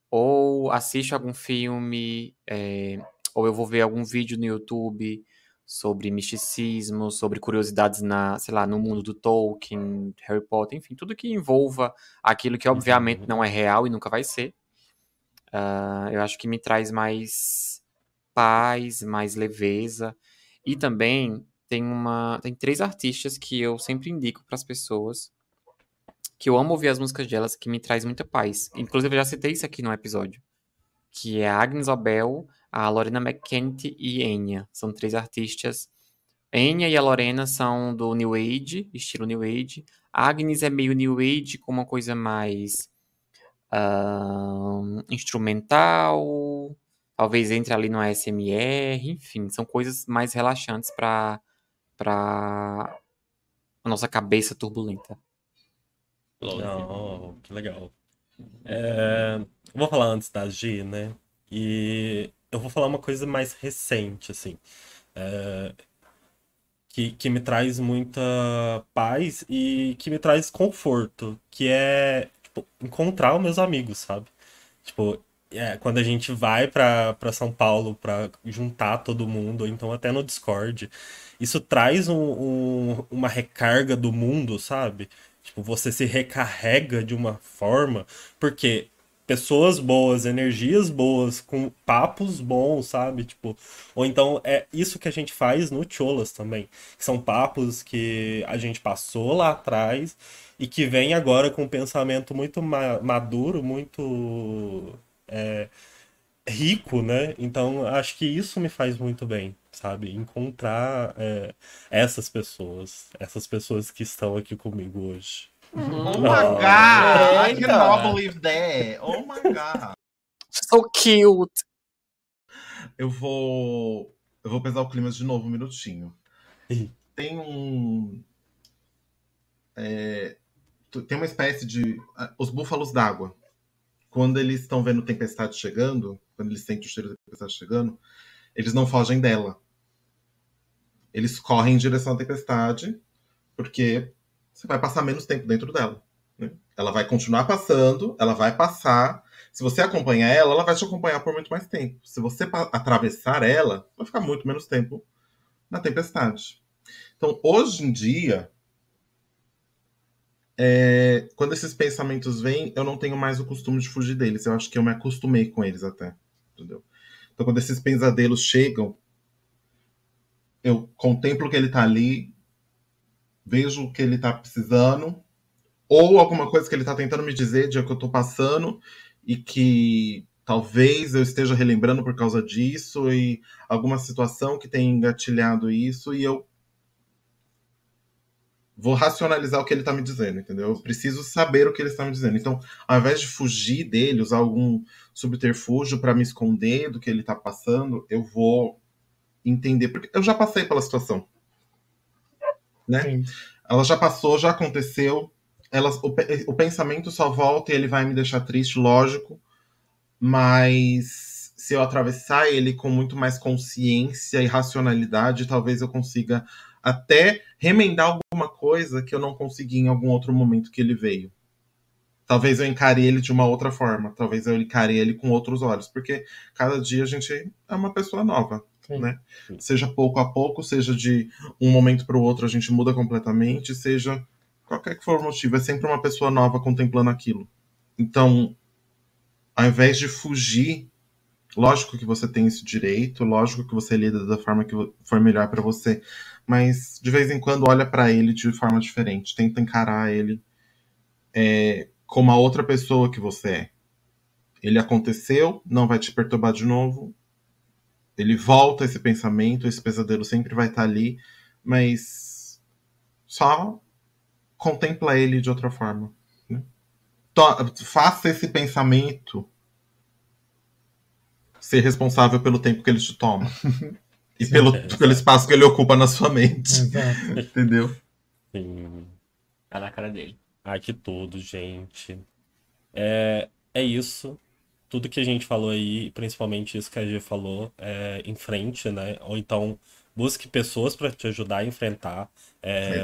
[SPEAKER 5] ou assisto algum filme, ou eu vou ver algum vídeo no YouTube sobre misticismo, sobre curiosidades sei lá, no mundo do Tolkien, Harry Potter, enfim, tudo que envolva aquilo que obviamente
[SPEAKER 1] Uhum.
[SPEAKER 5] não é real e nunca vai ser. Eu acho que me traz mais paz, mais leveza. E também tem 3 artistas que eu sempre indico para as pessoas, que eu amo ouvir as músicas delas, que me traz muita paz. Inclusive, eu já citei isso aqui no episódio, que é a Agnes Obel, a Lorena McKenty e Enya. São 3 artistas. Enya e a Lorena são do New Age, estilo New Age. A Agnes é meio New Age, com uma coisa mais instrumental, talvez entre ali no ASMR, enfim, são coisas mais relaxantes para a nossa cabeça turbulenta.
[SPEAKER 1] Não, que legal. Eu vou falar antes da G, né? E eu vou falar uma coisa mais recente, assim, que me traz muita paz e que me traz conforto, que é, tipo, encontrar os meus amigos, sabe? Tipo, quando a gente vai pra São Paulo pra juntar todo mundo, ou então até no Discord, isso traz uma recarga do mundo, sabe? Tipo, você se recarrega de uma forma, porque pessoas boas, energias boas, com papos bons, sabe? Tipo, ou então é isso que a gente faz no Cholas também, que são papos que a gente passou lá atrás e que vem agora com um pensamento muito maduro, muito rico, né? Então acho que isso me faz muito bem, sabe? Encontrar essas pessoas que estão aqui comigo hoje.
[SPEAKER 2] Oh my God! I
[SPEAKER 3] Eita!
[SPEAKER 2] cannot believe that! Oh my God!
[SPEAKER 5] So cute!
[SPEAKER 2] Eu vou pesar o clima de novo um minutinho. Tem tem uma espécie de... Os búfalos d'água. Quando eles estão vendo tempestade chegando, quando eles sentem o cheiro da tempestade chegando, eles não fogem dela. Eles correm em direção à tempestade, porque você vai passar menos tempo dentro dela. Né? Ela vai continuar passando, ela vai passar. Se você acompanhar ela, ela vai te acompanhar por muito mais tempo. Se você atravessar ela, vai ficar muito menos tempo na tempestade. Então, hoje em dia, quando esses pensamentos vêm, eu não tenho mais o costume de fugir deles. Eu acho que eu me acostumei com eles até. Entendeu? Então, quando esses pesadelos chegam, eu contemplo que ele tá ali, vejo o que ele tá precisando, ou alguma coisa que ele tá tentando me dizer de que eu tô passando e que talvez eu esteja relembrando por causa disso, e alguma situação que tenha engatilhado isso, e eu vou racionalizar o que ele tá me dizendo, entendeu? Eu preciso saber o que ele está me dizendo. Então, ao invés de fugir dele, usar algum subterfúgio para me esconder do que ele tá passando, eu vou entender, porque eu já passei pela situação, né?
[SPEAKER 4] Sim.
[SPEAKER 2] Ela já passou, já aconteceu. O pensamento só volta e ele vai me deixar triste, lógico, mas se eu atravessar ele com muito mais consciência e racionalidade, talvez eu consiga até remendar alguma coisa que eu não consegui em algum outro momento que ele veio. Talvez eu encare ele de uma outra forma, talvez eu encare ele com outros olhos, porque cada dia a gente é uma pessoa nova, né? Seja pouco a pouco, seja de um momento para o outro a gente muda completamente, seja qualquer que for o motivo, é sempre uma pessoa nova contemplando aquilo. Então, ao invés de fugir, lógico que você tem esse direito, lógico que você lida da forma que for melhor para você, mas de vez em quando olha para ele de forma diferente, tenta encarar ele como a outra pessoa que você é. Ele aconteceu, não vai te perturbar de novo, ele volta esse pensamento, esse pesadelo sempre vai estar ali, mas só contempla ele de outra forma. Né? Faça esse pensamento ser responsável pelo tempo que ele te toma. E pelo espaço que ele ocupa na sua mente.
[SPEAKER 4] Exato.
[SPEAKER 2] Entendeu?
[SPEAKER 1] Sim.
[SPEAKER 3] Tá na cara dele.
[SPEAKER 1] Ai, que tudo, gente. É isso. Tudo que a gente falou aí, principalmente isso que a G falou, em frente, né? Ou então busque pessoas para te ajudar a enfrentar.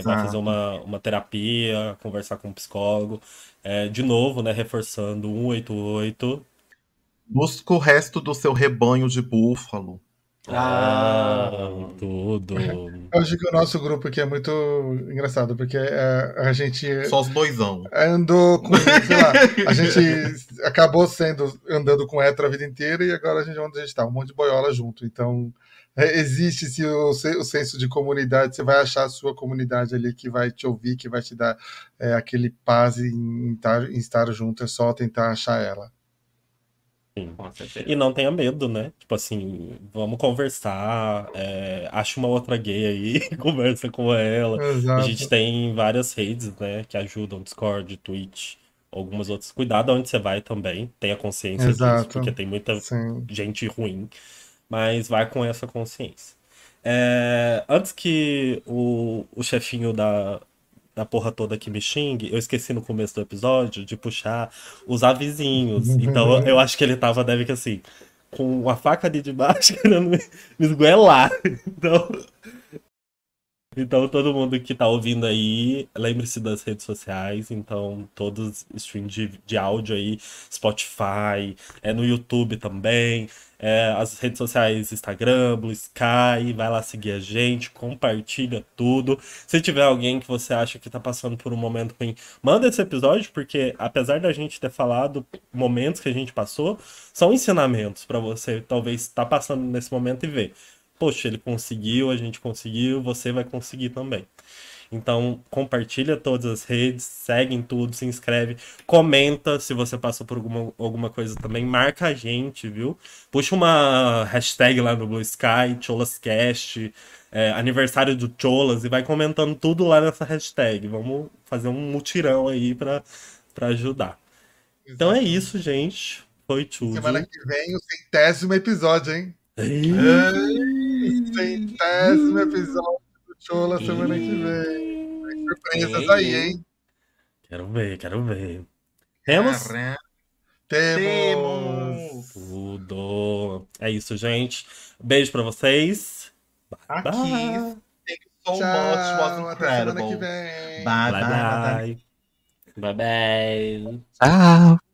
[SPEAKER 1] Vai fazer uma terapia, conversar com um psicólogo. De novo, né? Reforçando 188.
[SPEAKER 2] Busca o resto do seu rebanho de búfalo.
[SPEAKER 1] Tudo.
[SPEAKER 4] Eu acho que o nosso grupo aqui é muito engraçado, porque a gente
[SPEAKER 2] Só os boizão.
[SPEAKER 4] andou com, sei lá, a gente acabou andando com hétero a vida inteira e agora a gente onde a gente tá, um monte de boiola junto. Então, existe sim o senso de comunidade, você vai achar a sua comunidade ali que vai te ouvir, que vai te dar aquele paz em estar junto, é só tentar achar ela.
[SPEAKER 1] Sim.
[SPEAKER 3] Com certeza.
[SPEAKER 1] E não tenha medo, né? Tipo assim, vamos conversar, acha uma outra gay aí, conversa com ela.
[SPEAKER 4] Exato.
[SPEAKER 1] A gente tem várias redes, né, que ajudam, Discord, Twitch, algumas outras. Cuidado onde você vai também, tenha consciência disso,
[SPEAKER 4] Exato.
[SPEAKER 1] porque tem muita
[SPEAKER 4] Sim.
[SPEAKER 1] gente ruim, mas vai com essa consciência. Antes que o chefinho da porra toda que me xingue, eu esqueci no começo do episódio de puxar os avizinhos. Então eu acho que ele tava, deve que assim, com a faca ali de baixo querendo me esgoelar. Então, todo mundo que tá ouvindo aí, lembre-se das redes sociais. Então, todos os streams de áudio aí, Spotify, no YouTube também. As redes sociais, Instagram, Blue Sky, vai lá seguir a gente, compartilha tudo. Se tiver alguém que você acha que tá passando por um momento ruim, manda esse episódio, porque apesar da gente ter falado momentos que a gente passou, são ensinamentos pra você talvez estar passando nesse momento e ver. Poxa, ele conseguiu, a gente conseguiu, você vai conseguir também. Então, compartilha todas as redes, segue em tudo, se inscreve, comenta se você passou por alguma coisa também, marca a gente, viu? Puxa uma hashtag lá no Blue Sky, CholasCast, aniversário do Cholas, e vai comentando tudo lá nessa hashtag. Vamos fazer um mutirão aí pra ajudar. Então é isso, gente. Foi tudo.
[SPEAKER 4] Semana que vem, o 100º episódio, hein?
[SPEAKER 1] Ei.
[SPEAKER 4] 100º episódio do Chola semana que vem. Tem surpresas aí, hein?
[SPEAKER 1] Quero ver. Temos?
[SPEAKER 2] Caramba.
[SPEAKER 4] Temos!
[SPEAKER 1] Tudo. É isso, gente. Beijo pra vocês.
[SPEAKER 2] Aqui.
[SPEAKER 1] Bye.
[SPEAKER 2] Thank you so
[SPEAKER 4] Tchau,
[SPEAKER 2] much. Was
[SPEAKER 4] até semana que
[SPEAKER 2] incredible.
[SPEAKER 4] vem.
[SPEAKER 2] Bye,
[SPEAKER 1] Bye,
[SPEAKER 2] bye, bye, bye.
[SPEAKER 1] bye.
[SPEAKER 3] Bye bye.
[SPEAKER 5] Tchau.